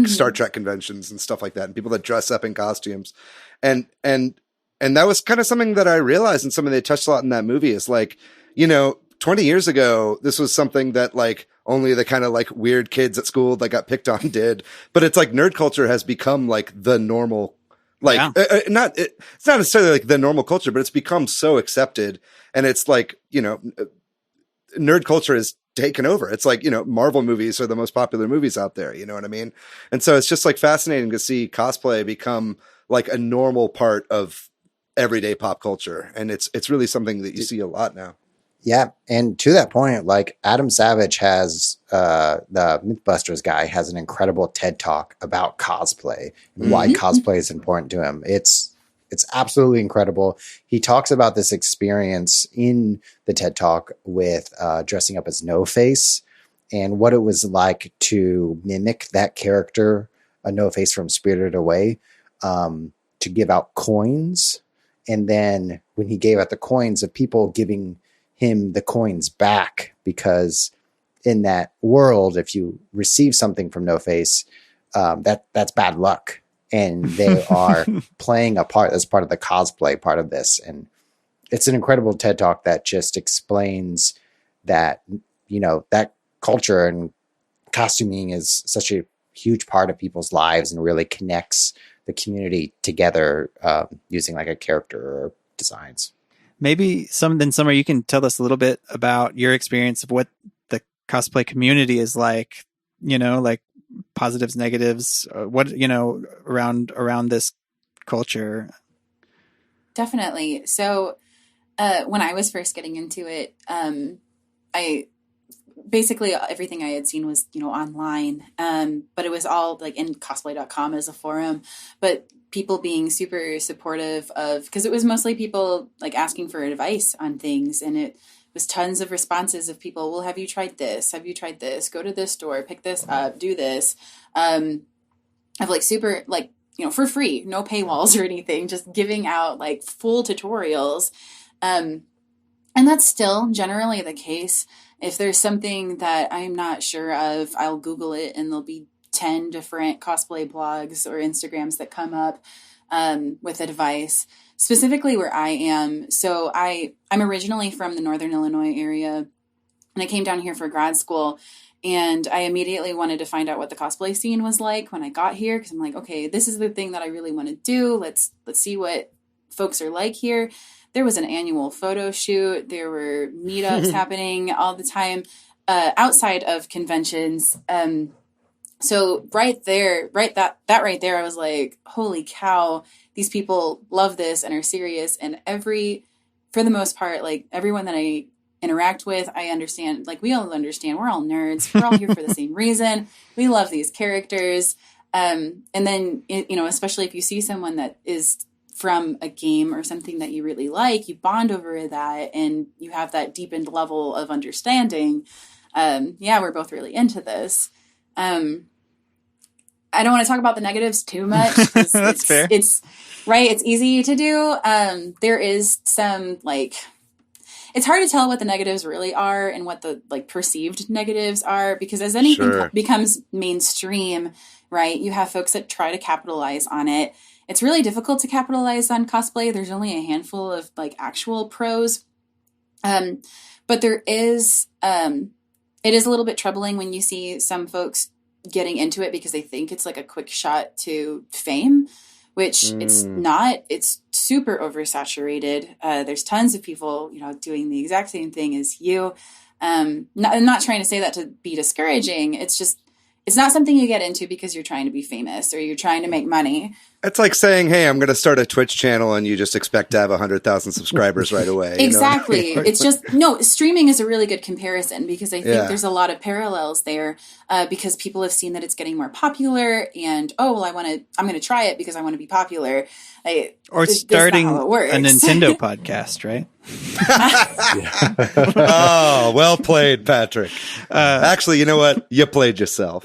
Star Trek conventions and stuff like that, and people that dress up in costumes. And that was kind of something that I realized, and something they touched a lot in that movie is like, 20 years ago, this was something that like only the kind of like weird kids at school that got picked on did. But it's like nerd culture has become like the normal, like it's not necessarily like the normal culture, but it's become so accepted. And it's like, nerd culture is taken over. It's like, Marvel movies are the most popular movies out there. You know what I mean? And so it's just like fascinating to see cosplay become like a normal part of everyday pop culture. And it's really something that you see a lot now. Yeah. And to that point, like Adam Savage has, the Mythbusters guy has an incredible TED talk about cosplay and why cosplay is important to him. It's absolutely incredible. He talks about this experience in the TED talk with dressing up as No Face and what it was like to mimic that character, a No Face from Spirited Away, to give out coins. And then when he gave out the coins, of people giving him the coins back, because in that world, if you receive something from No Face, that's bad luck. And they are playing a part as part of the cosplay part of this. And it's an incredible TED talk that just explains that, that culture and costuming is such a huge part of people's lives and really connects the community together using like a character or designs. Maybe Summer, you can tell us a little bit about your experience of what the cosplay community is like, like positives, negatives, what, around this culture. Definitely. So, when I was first getting into it, I basically everything I had seen was, online. But it was all like in cosplay.com as a forum, but people being super supportive of, because it was mostly people like asking for advice on things. And it was tons of responses of people, well, have you tried this? Have you tried this? Go to this store, pick this up, do this. Of like super, like, for free, no paywalls or anything, just giving out like full tutorials. And that's still generally the case. If there's something that I'm not sure of, I'll Google it and there'll be 10 different cosplay blogs or Instagrams that come up with advice, specifically where I am. So I'm originally from the Northern Illinois area, and I came down here for grad school. And I immediately wanted to find out what the cosplay scene was like when I got here, because I'm like, okay, this is the thing that I really want to do. Let's see what folks are like here. There was an annual photo shoot. There were meetups happening all the time outside of conventions. So right there, that right there, I was like, holy cow, these people love this and are serious. And for the most part, like everyone that I interact with, I understand, like we all understand, we're all nerds. We're all here for the same reason. We love these characters. And then, especially if you see someone that is from a game or something that you really like, you bond over that and you have that deepened level of understanding. We're both really into this. I don't want to talk about the negatives too much. That's fair. It's right. It's easy to do. There is some it's hard to tell what the negatives really are and what the perceived negatives are, because as anything becomes mainstream, right, you have folks that try to capitalize on it. It's really difficult to capitalize on cosplay. There's only a handful of actual pros. But there is, it is a little bit troubling when you see some folks getting into it because they think it's like a quick shot to fame, which it's not. It's super oversaturated. There's tons of people, doing the exact same thing as you. I'm not trying to say that to be discouraging. It's just, it's not something you get into because you're trying to be famous or you're trying to make money. It's like saying, hey, I'm going to start a Twitch channel and you just expect to have 100,000 subscribers right away. Exactly. It's just, streaming is a really good comparison because I think there's a lot of parallels there because people have seen that it's getting more popular and, I'm going to try it because I want to be popular. Or starting a Nintendo podcast, right? Oh, well played, Patrick. Actually, you know what? You played yourself.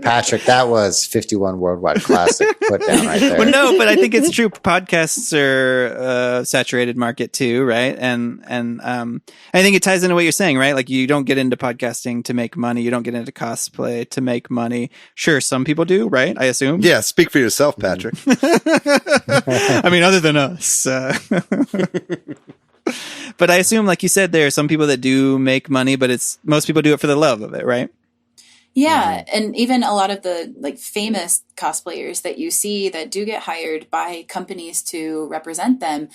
Patrick, that was 51 worldwide classic put down right there. Well, no, but I think it's true. Podcasts are a saturated market too, right? And I think it ties into what you're saying, right? Like you don't get into podcasting to make money. You don't get into cosplay to make money. Sure, some people do, right? I assume. Yeah, speak for yourself, Patrick. I mean, other than us. But I assume, like you said, there are some people that do make money, but most people do it for the love of it, right? Yeah, and even a lot of the famous cosplayers that you see that do get hired by companies to represent them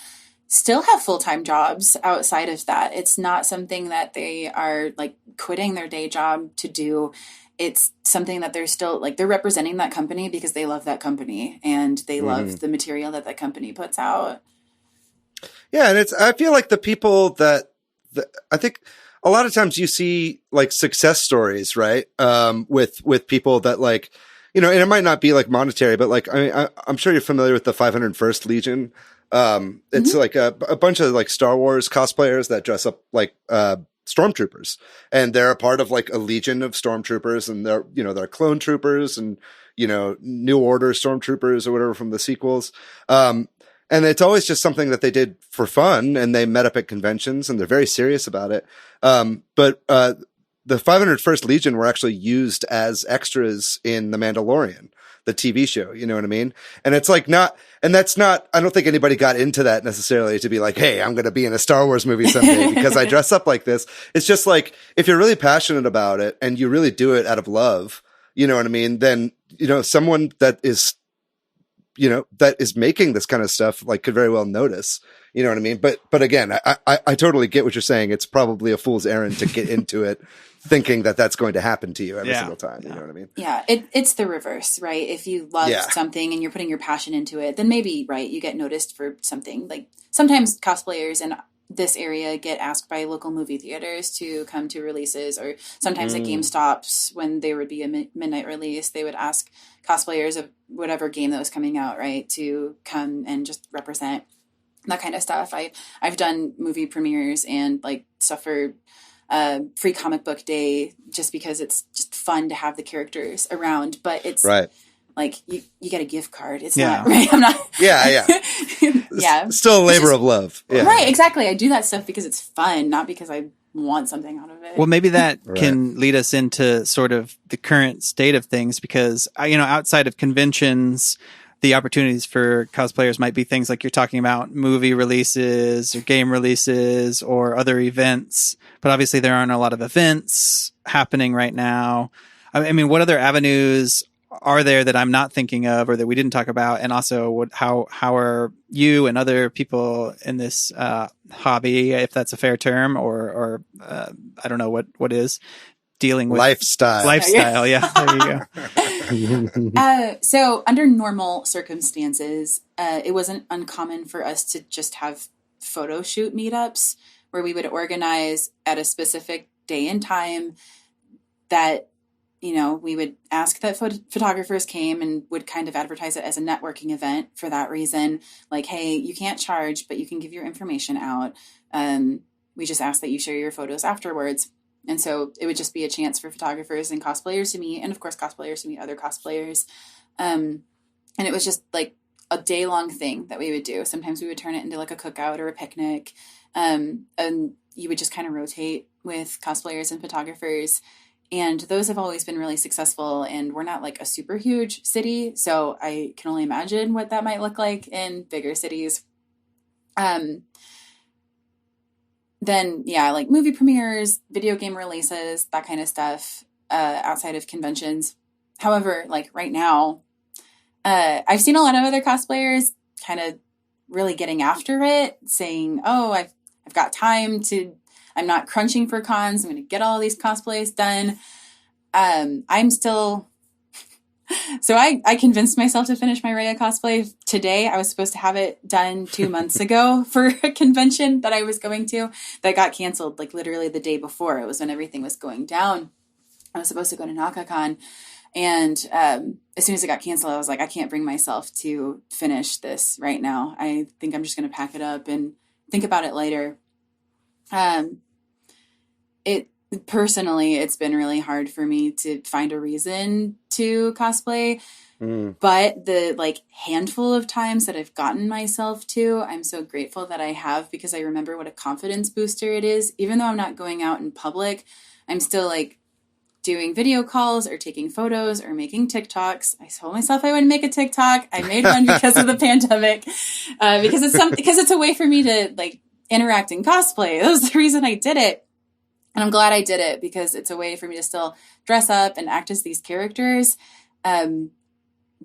still have full-time jobs outside of that. It's not something that they are quitting their day job to do. It's something that they're still they're representing that company because they love that company and they love the material that company puts out. Yeah, and I feel like the people that I think a lot of times you see success stories, right? With people that and it might not be monetary, but I'm sure you're familiar with the 501st Legion. It's a bunch of Star Wars cosplayers that dress up like stormtroopers, and they're a part of a legion of stormtroopers, and they're clone troopers and New Order stormtroopers or whatever from the sequels. And it's always just something that they did for fun, and they met up at conventions, and they're very serious about it. But the 501st Legion were actually used as extras in The Mandalorian, the TV show. You know what I mean? And it's that's not, I don't think anybody got into that necessarily to be like, hey, I'm going to be in a Star Wars movie someday because I dress up like this. It's just if you're really passionate about it and you really do it out of love, you know what I mean? Then, someone that is making this kind of stuff could very well notice, you know what I mean? But again, I totally get what you're saying. It's probably a fool's errand to get into it thinking that that's going to happen to you every single time. You know what I mean? Yeah. It's the reverse, right? If you love something and you're putting your passion into it, then maybe, right, you get noticed for something. Sometimes cosplayers in this area get asked by local movie theaters to come to releases, or sometimes at GameStops when there would be a midnight release, they would ask cosplayers of whatever game that was coming out, right, to come and just represent that kind of stuff. I've done movie premieres and stuff for free comic book day just because it's just fun to have the characters around, but it's right. You get a gift card. It's not right. I'm not. Yeah. Yeah. Still a labor of love. Yeah. Right. Exactly. I do that stuff because it's fun, not because I want something out of it. Well, maybe that can lead us into sort of the current state of things because, outside of conventions, the opportunities for cosplayers might be things like you're talking about, movie releases or game releases or other events. But obviously there aren't a lot of events happening right now? I mean, what other avenues are there that I'm not thinking of or that we didn't talk about? And also, how are you and other people in this hobby, if that's a fair term, or I don't know what is, dealing with lifestyle? Yeah, there you go. So under normal circumstances, it wasn't uncommon for us to just have photo shoot meetups where we would organize at a specific day and time that, we would ask that photographers came and would kind of advertise it as a networking event for that reason. Like, hey, you can't charge, but you can give your information out. We just ask that you share your photos afterwards. And so it would just be a chance for photographers and cosplayers to meet, and of course cosplayers to meet other cosplayers. And it was just like a day-long thing that we would do. Sometimes we would turn it into like a cookout or a picnic. And you would just kind of rotate with cosplayers and photographers. And those have always been really successful. And we're not like a super huge city, so I can only imagine what that might look like in bigger cities. Then, yeah, like movie premieres, video game releases, that kind of stuff outside of conventions. However, like right now, I've seen a lot of other cosplayers kind of really getting after it, saying, oh, I've got time I'm not crunching for cons. I'm going to get all these cosplays done. I'm still... So I convinced myself to finish my Rhea cosplay today. I was supposed to have it done 2 months ago for a convention that I was going to that got canceled like literally the day before. It was when everything was going down. I was supposed to go to NakaCon. And as soon as it got canceled, I was like, I can't bring myself to finish this right now. I think I'm just going to pack it up and think about it later. Personally, it's been really hard for me to find a reason to cosplay, but the like handful of times that I've gotten myself to, I'm so grateful that I have, because I remember what a confidence booster it is. Even though I'm not going out in public, I'm still like doing video calls or taking photos or making TikToks. I told myself I wouldn't make a TikTok. I made one because of the pandemic, because it's a way for me to like interact in cosplay. That was the reason I did it. And I'm glad I did it, because it's a way for me to still dress up and act as these characters.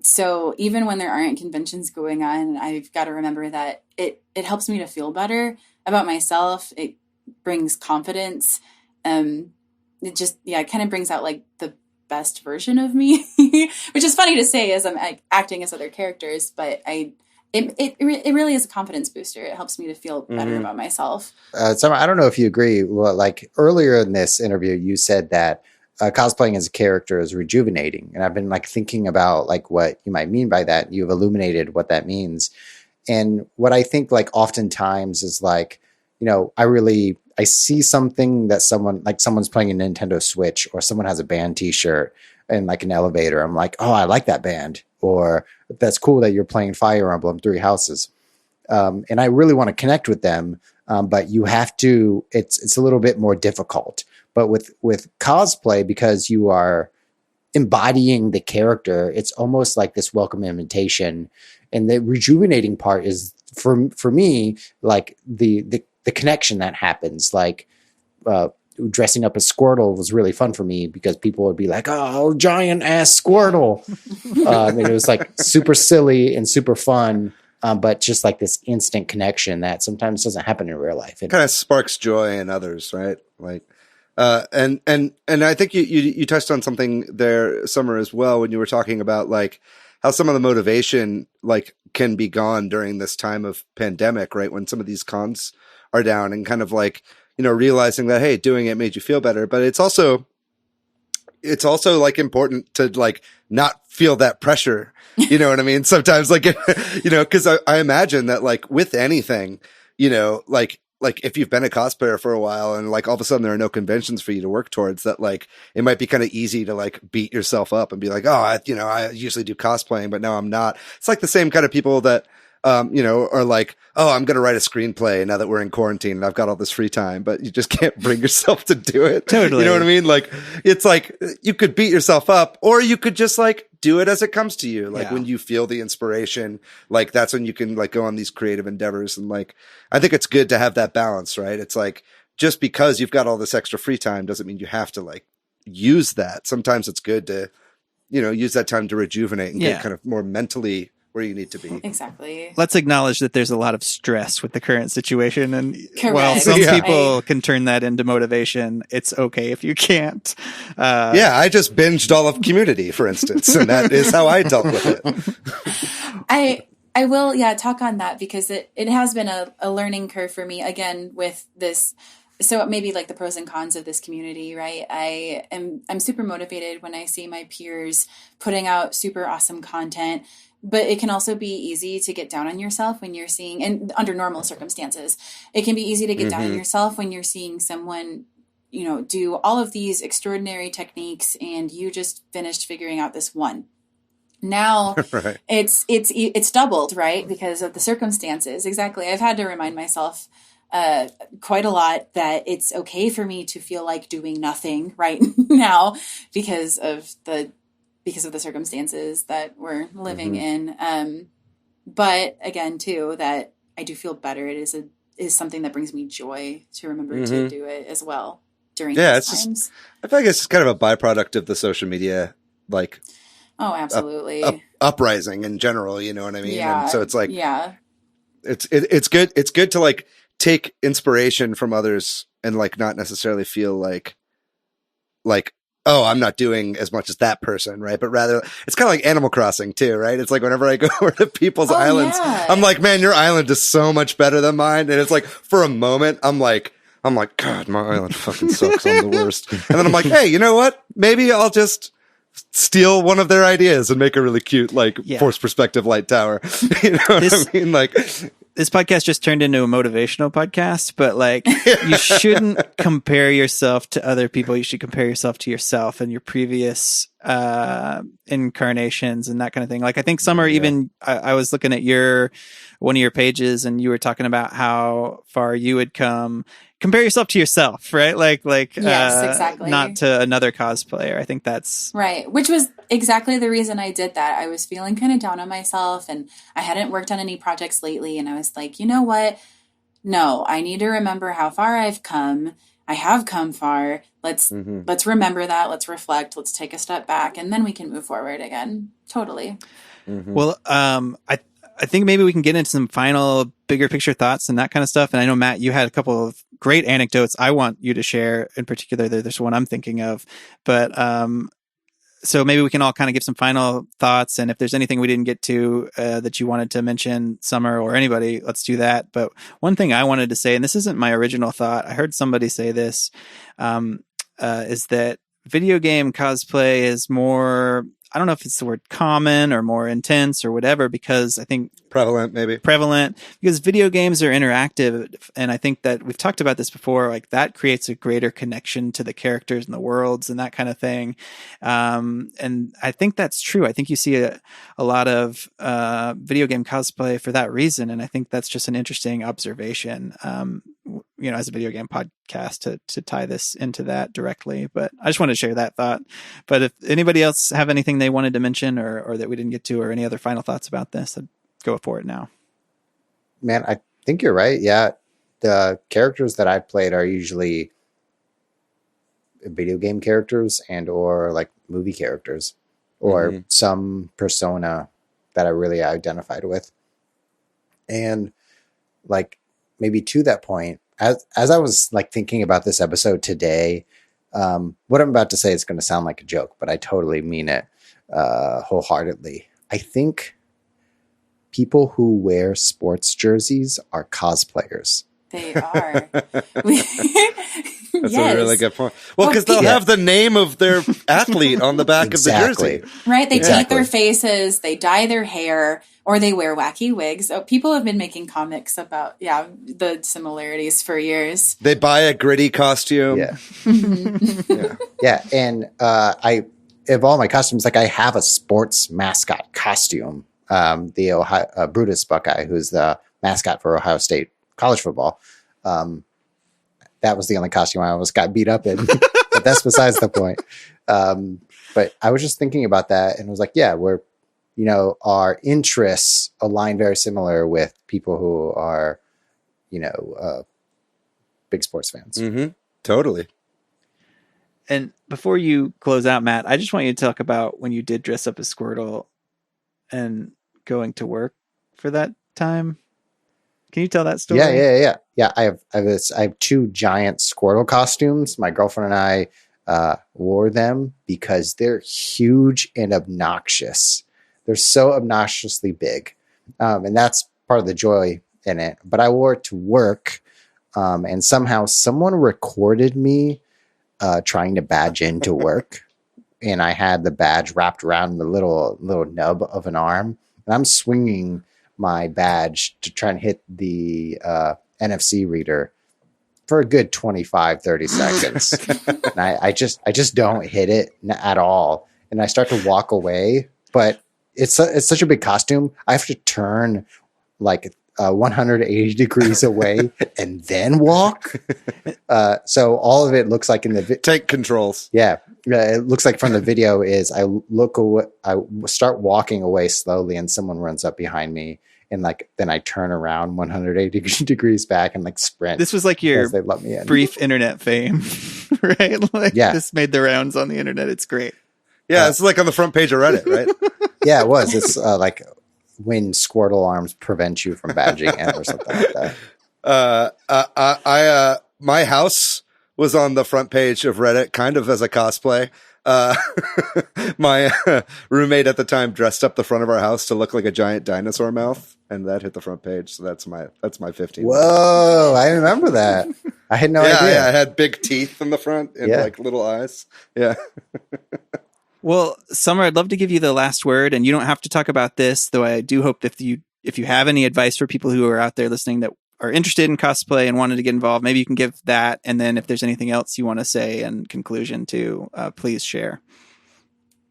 So even when there aren't conventions going on, I've got to remember that it helps me to feel better about myself. It brings confidence. It just, it kind of brings out like the best version of me, which is funny to say as I'm acting as other characters, but it really is a confidence booster. It helps me to feel better about myself. So I don't know if you agree. Well, like earlier in this interview, you said that cosplaying as a character is rejuvenating. And I've been like thinking about like what you might mean by that. You've illuminated what that means. And what I think like oftentimes is like, I see something that someone's playing a Nintendo Switch, or someone has a band t-shirt in like an elevator. I'm like, oh, I like that band. Or that's cool that you're playing Fire Emblem 3 Houses. And I really want to connect with them. But you have to, it's a little bit more difficult. But with cosplay, because you are embodying the character, it's almost like this welcome invitation. And the rejuvenating part is for me, like the connection that happens, like, dressing up as Squirtle was really fun for me, because people would be like, oh, giant ass Squirtle. And it was like super silly and super fun. But just like this instant connection that sometimes doesn't happen in real life. It kind of sparks joy in others, right? Like, and I think you touched on something there, Summer, as well, when you were talking about like how some of the motivation like can be gone during this time of pandemic, right? When some of these cons are down, and kind of like, realizing that, hey, doing it made you feel better. But it's also like important to like not feel that pressure. You know what I mean? Sometimes like, cause I imagine that like with anything, like if you've been a cosplayer for a while and like all of a sudden there are no conventions for you to work towards, that like it might be kind of easy to like beat yourself up and be like, oh, I usually do cosplaying, but now I'm not. It's like the same kind of people that, are like, oh, I'm going to write a screenplay now that we're in quarantine and I've got all this free time, but you just can't bring yourself to do it. Totally. You know what I mean? Like, it's like you could beat yourself up, or you could just like do it as it comes to you. Like when you feel the inspiration, like that's when you can like go on these creative endeavors. And like, I think it's good to have that balance, right? It's like, just because you've got all this extra free time doesn't mean you have to like use that. Sometimes it's good to, use that time to rejuvenate and get kind of more mentally where you need to be. Exactly. Let's acknowledge that there's a lot of stress with the current situation. And Correct. while some people can turn that into motivation, it's okay if you can't. I just binged all of Community, for instance, and that is how I dealt with it. I will, talk on that because it has been a learning curve for me, again, with this. So maybe like the pros and cons of this community, right? I'm super motivated when I see my peers putting out super awesome content, but it can also be easy to get down on yourself when you're seeing, and under normal circumstances, it can be easy to get down on yourself when you're seeing someone, do all of these extraordinary techniques and you just finished figuring out this one. Now right. it's doubled, right? Because of the circumstances. Exactly. I've had to remind myself quite a lot that it's okay for me to feel like doing nothing right now because of the circumstances that we're living in. But again, too, that I do feel better. It is something that brings me joy to remember to do it as well during these times. I feel like it's just kind of a byproduct of the social media, like, oh, absolutely, uprising in general. You know what I mean? Yeah. And so it's like, it's good. It's good to like take inspiration from others and like not necessarily feel like, oh, I'm not doing as much as that person, right? But rather, it's kind of like Animal Crossing too, right? It's like whenever I go over to people's islands, I'm like, man, your island is so much better than mine. And it's like, for a moment, I'm like, God, my island fucking sucks. I'm the worst. And then I'm like, hey, you know what? Maybe I'll just steal one of their ideas and make a really cute, like, forced perspective light tower. You know what I mean? Like, this podcast just turned into a motivational podcast, but like you shouldn't compare yourself to other people. You should compare yourself to yourself and your previous incarnations and that kind of thing. Like I think Summer, even I was looking at one of your pages and you were talking about how far you had come. Compare yourself to yourself, right? Like, yes, exactly. Not to another cosplayer. I think that's right. Which was exactly the reason I did that. I was feeling kind of down on myself and I hadn't worked on any projects lately. And I was like, you know what? No, I need to remember how far I've come. I have come far. Let's remember that. Let's reflect. Let's take a step back and then we can move forward again. Totally. Well, I think maybe we can get into some final bigger picture thoughts and that kind of stuff. And I know, Matt, you had a couple of great anecdotes I want you to share in particular. There's one I'm thinking of, but so maybe we can all kind of give some final thoughts. And if there's anything we didn't get to that you wanted to mention, Summer or anybody, let's do that. But one thing I wanted to say, and this isn't my original thought, I heard somebody say this, is that video game cosplay is more, I don't know if it's the word common or more intense or whatever, because I think prevalent because video games are interactive. And I think that we've talked about this before, like that creates a greater connection to the characters and the worlds and that kind of thing. And I think that's true. I think you see a lot of video game cosplay for that reason. And I think that's just an interesting observation, as a video game podcast to tie this into that directly. But I just wanted to share that thought. But if anybody else have anything they wanted to mention or that we didn't get to, or any other final thoughts about this, I'd go for it now. Man, I think you're right. Yeah. The characters that I've played are usually video game characters and or like movie characters or some persona that I really identified with. And like maybe to that point, as I was like thinking about this episode today, what I'm about to say is going to sound like a joke, but I totally mean it wholeheartedly. I think people who wear sports jerseys are cosplayers. They are. That's a really good point. Well, because they'll have the name of their athlete on the back of the jersey. Right. They paint their faces, they dye their hair, or they wear wacky wigs. Oh, people have been making comics about, the similarities for years. They buy a gritty costume. Yeah. Yeah. And of all my costumes, like I have a sports mascot costume. The Ohio, Brutus Buckeye, who's the mascot for Ohio State college football. That was the only costume I almost got beat up in, but that's besides the point. But I was just thinking about that and was like, yeah, we're, our interests align very similar with people who are, big sports fans. Totally. And before you close out, Matt, I just want you to talk about when you did dress up as Squirtle and going to work for that time. Can you tell that story? Yeah. I have 2 giant Squirtle costumes. My girlfriend and I wore them because they're huge and obnoxious. They're so obnoxiously big. And that's part of the joy in it. But I wore it to work. And somehow someone recorded me trying to badge into work. And I had the badge wrapped around the little nub of an arm. And I'm swinging my badge to try and hit the NFC reader for a good 25-30 seconds. And I just don't hit it at all. And I start to walk away, but it's such a big costume. I have to turn like 180 degrees away and then walk. So all of it looks like in the take controls. Yeah. It looks like from the video is I look away, I start walking away slowly and someone runs up behind me. And like, then I turn around 180 degrees back and like sprint. This was like your they let me in. brief internet fame, right? Like, yeah. This made the rounds on the internet. It's great. Yeah. It's like on the front page of Reddit, right? Yeah, it was. It's like when Squirtle arms prevent you from badging in or something like that. My house was on the front page of Reddit kind of as a cosplay. My roommate at the time dressed up the front of our house to look like a giant dinosaur mouth, and that hit the front page. So that's my 15. Whoa, I remember that. I had no idea. Yeah, I had big teeth in the front and like little eyes. Yeah. Well, Summer, I'd love to give you the last word, and you don't have to talk about this, though I do hope if you have any advice for people who are out there listening that are interested in cosplay and wanted to get involved, maybe you can give that. And then if there's anything else you want to say in conclusion too, please share.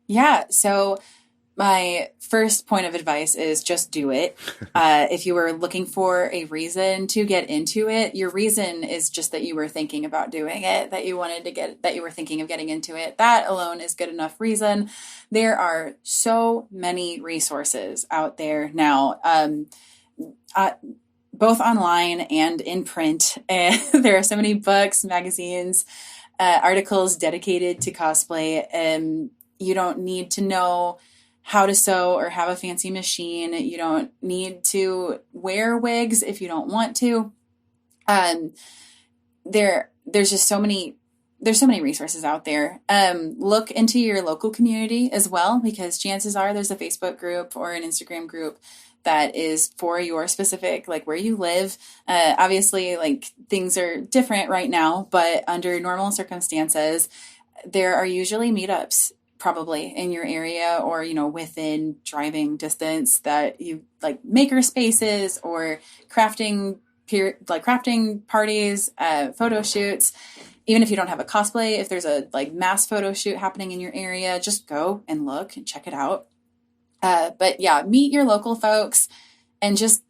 Yeah. So my first point of advice is just do it. If you were looking for a reason to get into it, your reason is just that you were thinking about doing it, that you were thinking of getting into it. That alone is good enough reason. There are so many resources out there now. Both online and in print. There are so many books, magazines, articles dedicated to cosplay. You don't need to know how to sew or have a fancy machine. You don't need to wear wigs if you don't want to. There's just so many resources out there. Look into your local community as well, because chances are there's a Facebook group or an Instagram group that is for your specific, like where you live. Obviously, like things are different right now, but under normal circumstances, there are usually meetups probably in your area or, within driving distance that you like maker spaces or crafting parties, photo shoots. Even if you don't have a cosplay, if there's a like mass photo shoot happening in your area, just go and look and check it out. But yeah, meet your local folks and just,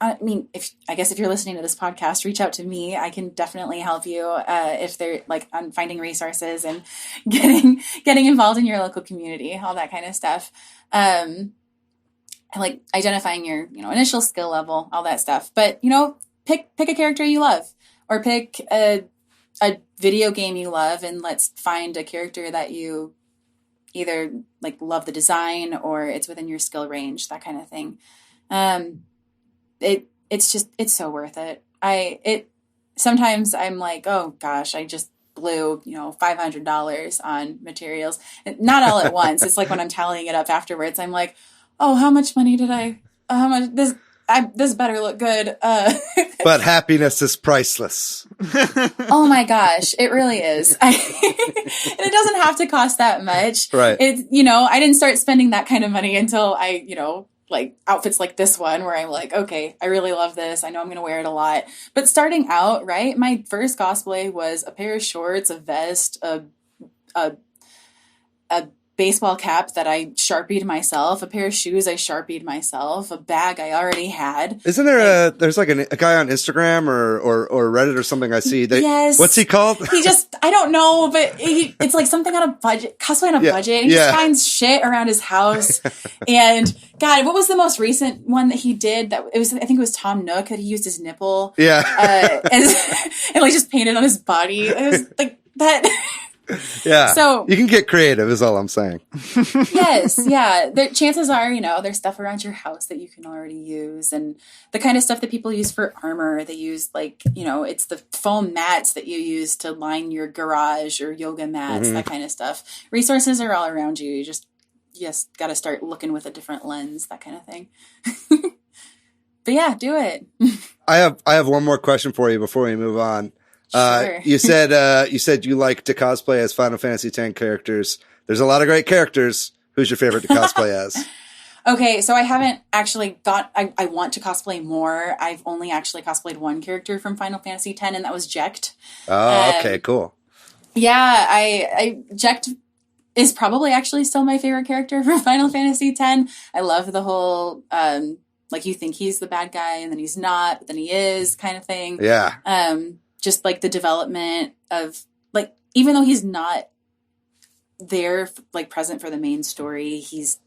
if you're listening to this podcast, reach out to me. I can definitely help you, if they're like on finding resources and getting involved in your local community, all that kind of stuff. And like identifying your, initial skill level, all that stuff. But, pick a character you love or pick a video game you love and let's find a character that you either like love the design or it's within your skill range, that kind of thing. It's so worth it. Sometimes I'm like, oh gosh, I just blew, $500 on materials. Not all at once. It's like when I'm tallying it up afterwards, I'm like, oh, how much money did how much this better look good. But happiness is priceless. Oh my gosh, it really is. And it doesn't have to cost that much. Right. I didn't start spending that kind of money until I, like outfits like this one where I'm like, okay, I really love this. I know I'm going to wear it a lot. But starting out, right, my first cosplay was a pair of shorts, a vest, a baseball cap that I Sharpied myself, a pair of shoes I Sharpied myself, a bag I already had. Isn't there there's like a guy on Instagram or Reddit or something I see that, yes. What's he called? I don't know, but it's like something on a budget, cosplay on a budget. He just finds shit around his house. And God, what was the most recent one that he did? I think it was Tom Nook that he used his nipple. Yeah. And like just painted on his body. It was like that. Yeah. So you can get creative is all I'm saying. yes, yeah. Chances are, there's stuff around your house that you can already use, and the kind of stuff that people use for armor. They use it's the foam mats that you use to line your garage or yoga mats, that kind of stuff. Resources are all around you. You just got to start looking with a different lens, that kind of thing. But yeah, do it. I have one more question for you before we move on. Sure. You said you like to cosplay as Final Fantasy X characters. There's a lot of great characters. Who's your favorite to cosplay as? Okay, so I haven't actually I want to cosplay more. I've only actually cosplayed one character from Final Fantasy X, and that was Jecht. Oh, okay, cool. Yeah, Jecht is probably actually still my favorite character from Final Fantasy X. I love the whole you think he's the bad guy and then he's not, but then he is kind of thing. Yeah. Just like the development of even though he's not there present for the main story, he's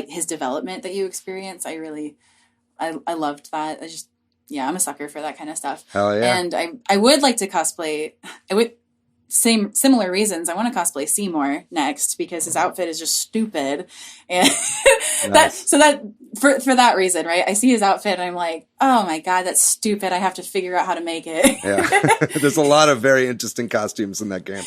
his development that you experience. I loved that. I'm a sucker for that kind of stuff. Hell yeah. And I would like to cosplay. Similar reasons. I want to cosplay Seymour next because his outfit is just stupid, and nice. for that reason, right? I see his outfit and I'm like, oh my god, that's stupid. I have to figure out how to make it. Yeah, there's a lot of very interesting costumes in that game.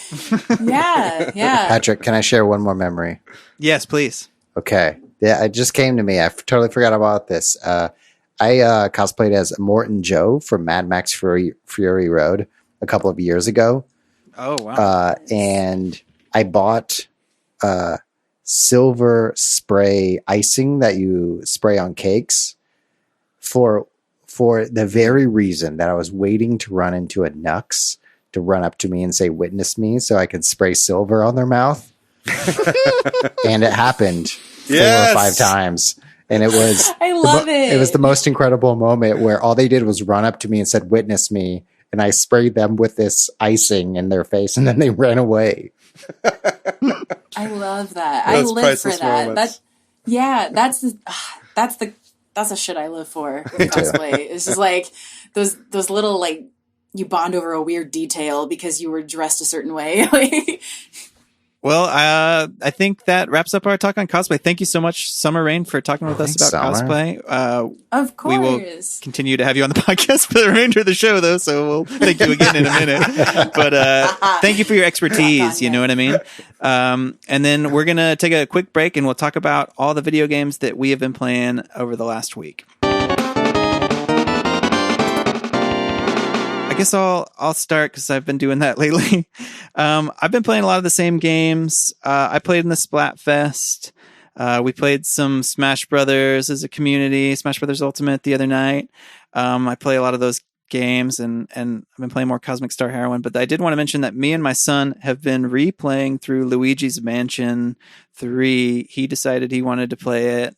Yeah. Patrick, can I share one more memory? Yes, please. Okay. Yeah, it just came to me. I totally forgot about this. I cosplayed as Morton Joe from Mad Max Fury Road a couple of years ago. Oh, wow. And I bought silver spray icing that you spray on cakes for the very reason that I was waiting to run into a Nux to run up to me and say, "Witness me," so I could spray silver on their mouth. And it happened 4 or 5 times. And it was I love it. It was the most incredible moment where all they did was run up to me and said, "Witness me." And I sprayed them with this icing in their face, and then they ran away. I love that. Those I live for that. moments. That's the shit I live for with cosplay. It's just those little you bond over a weird detail because you were dressed a certain way. Well, I think that wraps up our talk on cosplay. Thank you so much, Summer Rain, for talking with us about cosplay. Of course. We will continue to have you on the podcast for the remainder of the show, though, so we'll thank you again in a minute. But thank you for your expertise, you know what I mean? And then we're going to take a quick break, and we'll talk about all the video games that we have been playing over the last week. I guess I'll start because I've been doing that lately. I've been playing a lot of the same games. I played in the Splatfest. We played some Smash Brothers as a community, Smash Brothers Ultimate the other night. I play a lot of those games, and I've been playing more Cosmic Star Heroine. But I did want to mention that me and my son have been replaying through Luigi's Mansion 3. He decided he wanted to play it.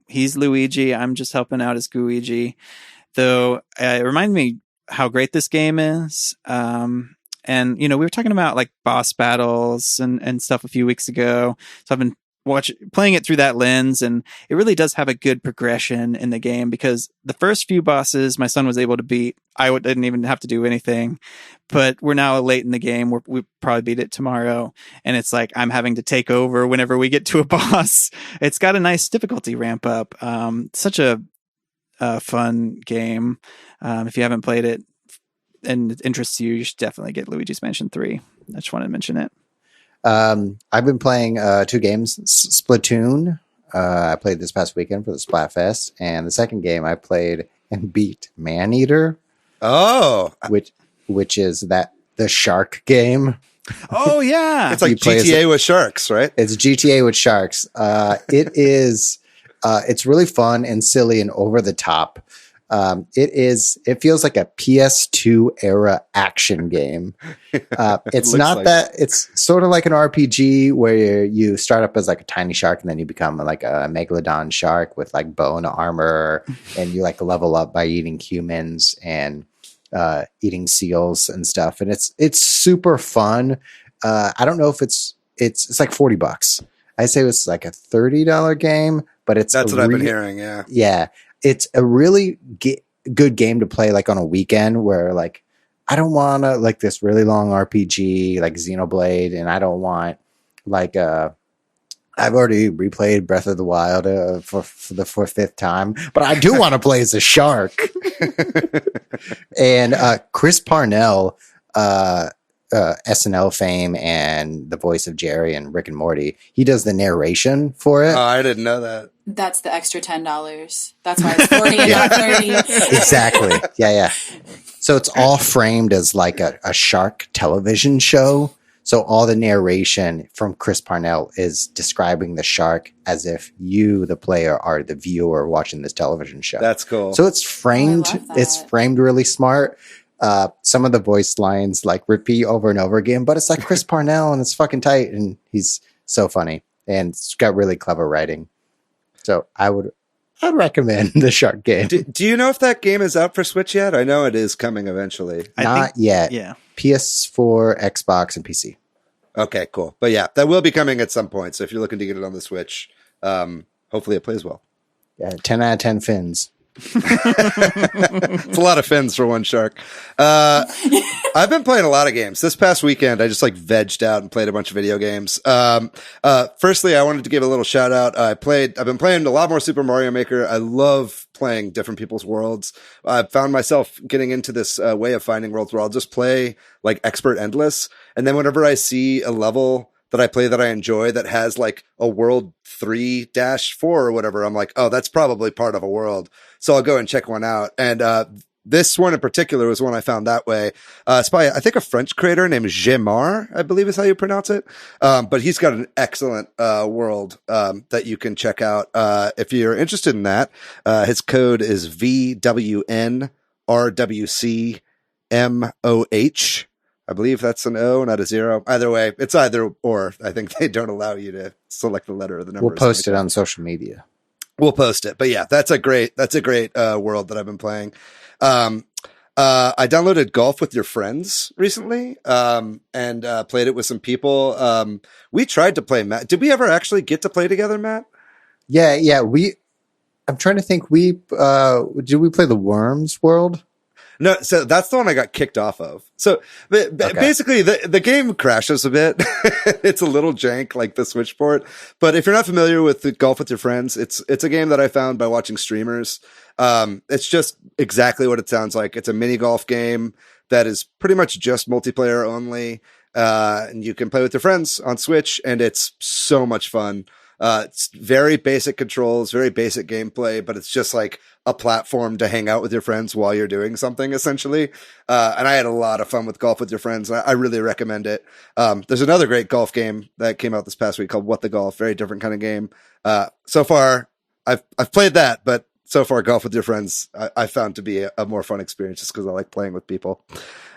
He's Luigi. I'm just helping out as Gooigi. Though it reminded me how great this game is. And we were talking about boss battles and stuff a few weeks ago. So I've been playing it through that lens, and it really does have a good progression in the game because the first few bosses my son was able to beat. I didn't even have to do anything, but we're now late in the game. We probably beat it tomorrow, and it's I'm having to take over whenever we get to a boss. It's got a nice difficulty ramp up. Such a fun game. If you haven't played it and it interests you, you should definitely get Luigi's Mansion 3. I just wanted to mention it. I've been playing 2 games. Splatoon, I played this past weekend for the Splatfest, and the second game I played and beat Maneater. Oh, which is the shark game. Oh yeah, it's like GTA with sharks, right? It's GTA with sharks. It is. It's really fun and silly and over the top. It feels like a PS2 era action game. It's not that. It's sort of like an RPG where you start up as a tiny shark and then you become a megalodon shark with bone armor, and you level up by eating humans and eating seals and stuff. And it's super fun. I don't know if it's $40. I say it's a $30 game, but that's what I've been hearing. Yeah. It's a really good game to play on a weekend where I don't want to like this really long RPG like Xenoblade, and I don't want like I've already replayed Breath of the Wild for the fifth time, but I do want to play as a shark. And Chris Parnell, SNL fame and the voice of Jerry and Rick and Morty, he does the narration for it. Oh, I didn't know that. That's the extra $10. That's why it's 40 not 30. Exactly. Yeah. So it's all framed as like a shark television show. So all the narration from Chris Parnell is describing the shark as if you, the player, are the viewer watching this television show. That's cool. So it's framed. I love that. It's framed really smart. Some of the voice lines like repeat over and over again, but it's like Chris Parnell and it's fucking tight and he's so funny and it's got really clever writing. So I'd recommend the shark game. Do you know if that game is out for Switch yet? I know it is coming eventually. Not yet. Yeah. PS4, Xbox, and PC. Okay, cool. But yeah, that will be coming at some point. So if you're looking to get it on the Switch, hopefully it plays well. Yeah, 10 out of 10 fins. It's a lot of fins for one shark. I've been playing a lot of games. This past weekend, I just like vegged out and played a bunch of video games. Firstly, I wanted to give a little shout out. I've been playing a lot more Super Mario Maker. I love playing different people's worlds. I've found myself getting into this way of finding worlds where I'll just play like expert endless. And then whenever I see a level that I play that I enjoy that has like a world 3-4 or whatever, I'm like, oh, that's probably part of a world. So I'll go and check one out. And this one in particular was one I found that way. It's by, I think, a French creator named Gemar, I believe is how you pronounce it. But he's got an excellent world that you can check out if you're interested in that. His code is VWNRWCMOH. I believe that's an O, not a 0. Either way, it's either or. I think they don't allow you to select the letter or the number. We'll post it on social media. We'll post it. But yeah, that's a great world that I've been playing. I downloaded Golf with Your Friends recently, and played it with some people. We tried to play, Matt. Did we ever actually get to play together, Matt? Yeah. I'm trying to think. Did we play the Worms world? No, so that's the one I got kicked off of. So basically the game crashes a bit. It's a little jank like the Switch port. But if you're not familiar with the Golf with Your Friends, it's a game that I found by watching streamers. It's just exactly what it sounds like. It's a mini golf game that is pretty much just multiplayer only. And you can play with your friends on Switch and it's so much fun. It's very basic controls, very basic gameplay, but it's just like a platform to hang out with your friends while you're doing something, essentially. And I had a lot of fun with Golf with Your Friends. I really recommend it. There's another great golf game that came out this past week called What the Golf. Very different kind of game. So far, I've played that, but so far, Golf with Your Friends, I found to be a more fun experience just because I like playing with people.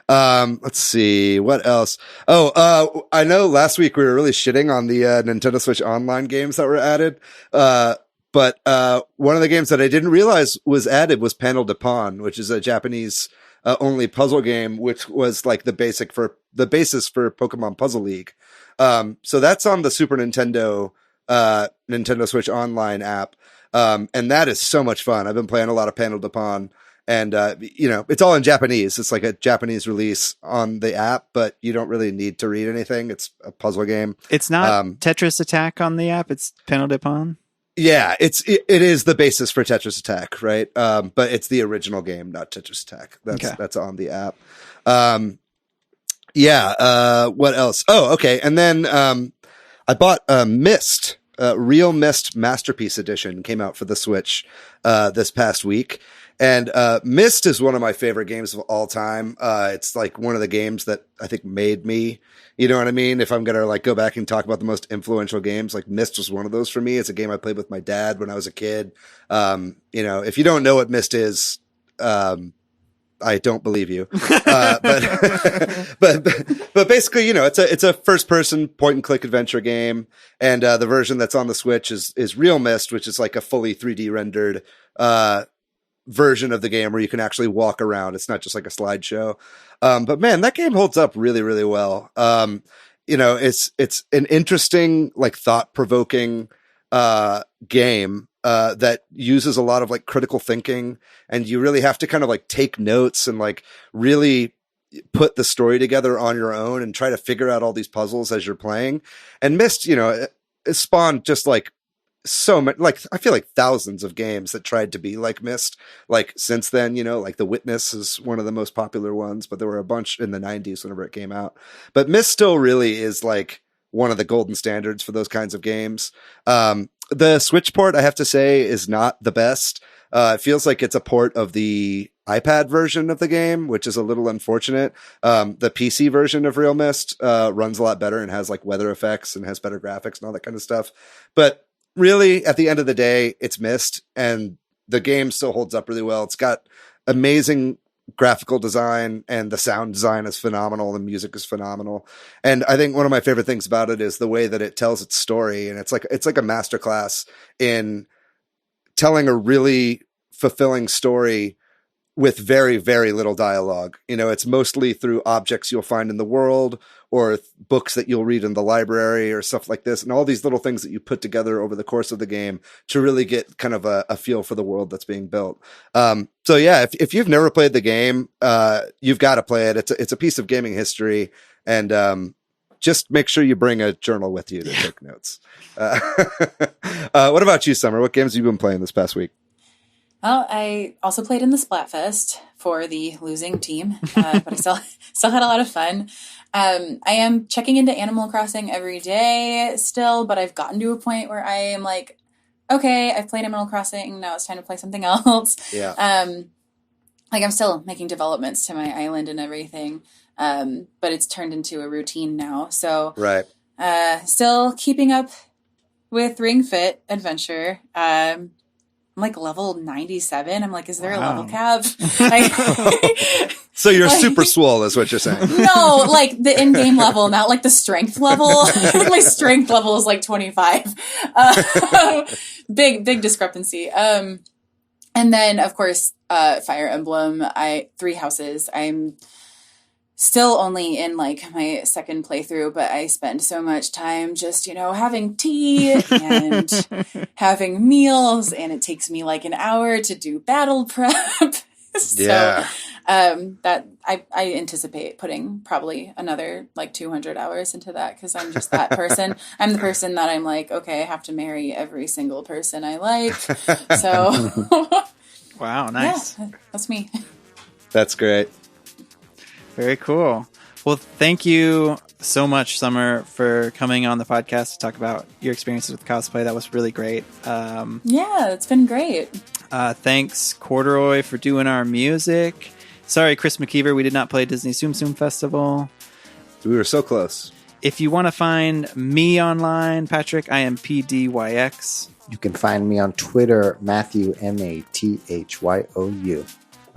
Let's see what else. I know last week we were really shitting on the Nintendo Switch Online games that were added. But one of the games that I didn't realize was added was Panel de Pon, which is a Japanese only puzzle game, which was like the basis for Pokemon Puzzle League. So that's on the Super Nintendo Nintendo Switch Online app. And that is so much fun. I've been playing a lot of Panel de Pon. And, it's all in Japanese. It's like a Japanese release on the app, but you don't really need to read anything. It's a puzzle game. It's not Tetris Attack on the app. It's Panel de Pon. Yeah, it is the basis for Tetris Attack, right? But it's the original game, not Tetris Attack. That's on the app. What else? Oh, okay. And then I bought Myst. Real Myst Masterpiece Edition came out for the Switch this past week. And Myst is one of my favorite games of all time. It's like one of the games that I think made me, you know what I mean? If I'm going to like go back and talk about the most influential games, like Myst was one of those for me. It's a game I played with my dad when I was a kid. If you don't know what Myst is, I don't believe you. But basically, it's a first person point and click adventure game. And the version that's on the Switch is Real Myst, which is like a fully 3D rendered version of the game where you can actually walk around. It's not just like a slideshow. But man, that game holds up really, really well. It's an interesting, like thought provoking game that uses a lot of like critical thinking, and you really have to kind of like take notes and like really put the story together on your own and try to figure out all these puzzles as you're playing. And Myst, it spawned just like so much, like I feel like thousands of games that tried to be like Myst. Like since then, like The Witness is one of the most popular ones, but there were a bunch in the 90s whenever it came out. But Myst still really is like one of the golden standards for those kinds of games. The Switch port, I have to say, is not the best. It feels like it's a port of the iPad version of the game, which is a little unfortunate. The PC version of Real Myst runs a lot better and has like weather effects and has better graphics and all that kind of stuff. But really, at the end of the day, it's Myst, and the game still holds up really well. It's got amazing graphical design, and the sound design is phenomenal. The music is phenomenal. And I think one of my favorite things about it is the way that it tells its story. And it's like a masterclass in telling a really fulfilling story with very, very little dialogue. It's mostly through objects you'll find in the world or books that you'll read in the library or stuff like this. And all these little things that you put together over the course of the game to really get kind of a feel for the world that's being built. So yeah, if you've never played the game, you've got to play it. It's a piece of gaming history, and just make sure you bring a journal with you to take notes. What about you, Summer? What games have you been playing this past week? Well, I also played in the Splatfest for the losing team, but I still had a lot of fun. I am checking into Animal Crossing every day still, but I've gotten to a point where I am like, okay, I've played Animal Crossing, now it's time to play something else. Yeah. Like I'm still making developments to my island and everything, but it's turned into a routine now. So right. Still keeping up with Ring Fit Adventure. I'm like level 97. I'm like, is there a level cap? So you're super swole is what you're saying. No, like the in-game level, not like the strength level. My strength level is like 25. Big discrepancy. And then of course, Fire Emblem, 3 houses. I'm still only in like my second playthrough, but I spend so much time just, having tea and having meals, and it takes me like an hour to do battle prep. Yeah. That I anticipate putting probably another like 200 hours into that, because I'm just that person. I'm the person that I'm like, okay, I have to marry every single person I like. So wow, nice. Yeah, that's me. That's great. Very cool. Well, thank you so much, Summer, for coming on the podcast to talk about your experiences with cosplay. That was really great. Yeah, it's been great. Thanks, Corduroy, for doing our music. Sorry, Chris McKeever, we did not play Disney Tsum Tsum Festival. We were so close. If you want to find me online, Patrick, I am PDYX. You can find me on Twitter, Matthew, MATHYOU.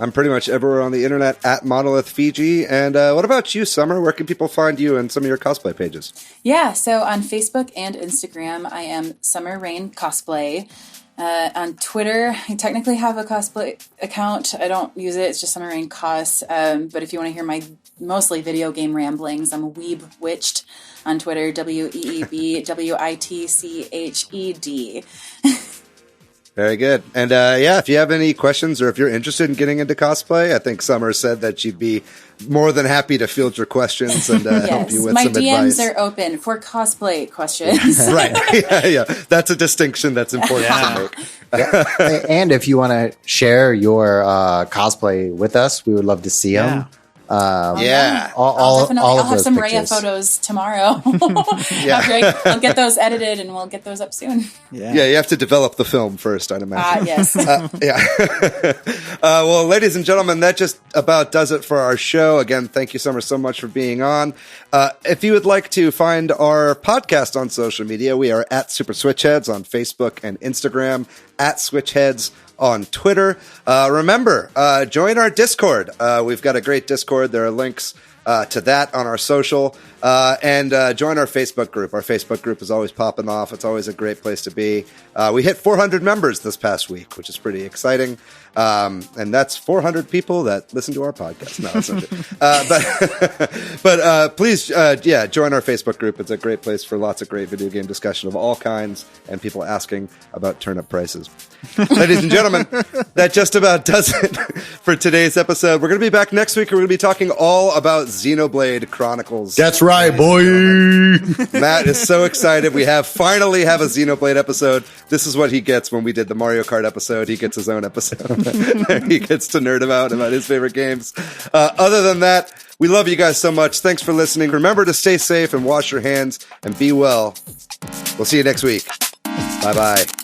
I'm pretty much everywhere on the internet at Monolith Fiji. And what about you, Summer? Where can people find you and some of your cosplay pages? Yeah, so on Facebook and Instagram, I am Summer Rain Cosplay. On Twitter, I technically have a cosplay account. I don't use it. It's just Summer Rain Cos. But if you want to hear my mostly video game ramblings, I'm Weeb Witched on Twitter, WEEBWITCHED. Very good. And if you have any questions or if you're interested in getting into cosplay, I think Summer said that she'd be more than happy to field your questions and help you with some advice. My DMs are open for cosplay questions. Right. Yeah. That's a distinction that's important to make. And if you want to share your cosplay with us, we would love to see them. All I'll have some pictures. Raya photos tomorrow. I'll get those edited and we'll get those up soon. Yeah, you have to develop the film first, I'd imagine. Yes. Well, ladies and gentlemen, that just about does it for our show. Again, thank you, Summer, so much for being on. If you would like to find our podcast on social media, we are at Super Switch Headz on Facebook and Instagram, at Switch Headz on Twitter. Remember, join our Discord. We've got a great Discord. There are links to that on our social. And join our Facebook group. Our Facebook group is always popping off. It's always a great place to be. We hit 400 members this past week, which is pretty exciting. And that's 400 people that listen to our podcast. No, that's not true. But please, join our Facebook group. It's a great place for lots of great video game discussion of all kinds and people asking about turnip prices. Ladies and gentlemen, that just about does it for for today's episode. We're going to be back next week. We're going to be talking all about Xenoblade Chronicles. That's right, boy. Matt is so excited. We finally have a Xenoblade episode. This is what he gets when we did the Mario Kart episode. He gets his own episode. He gets to nerd about his favorite games. Other than that, we love you guys so much. Thanks for listening. Remember to stay safe and wash your hands and be well. We'll see you next week. Bye-bye.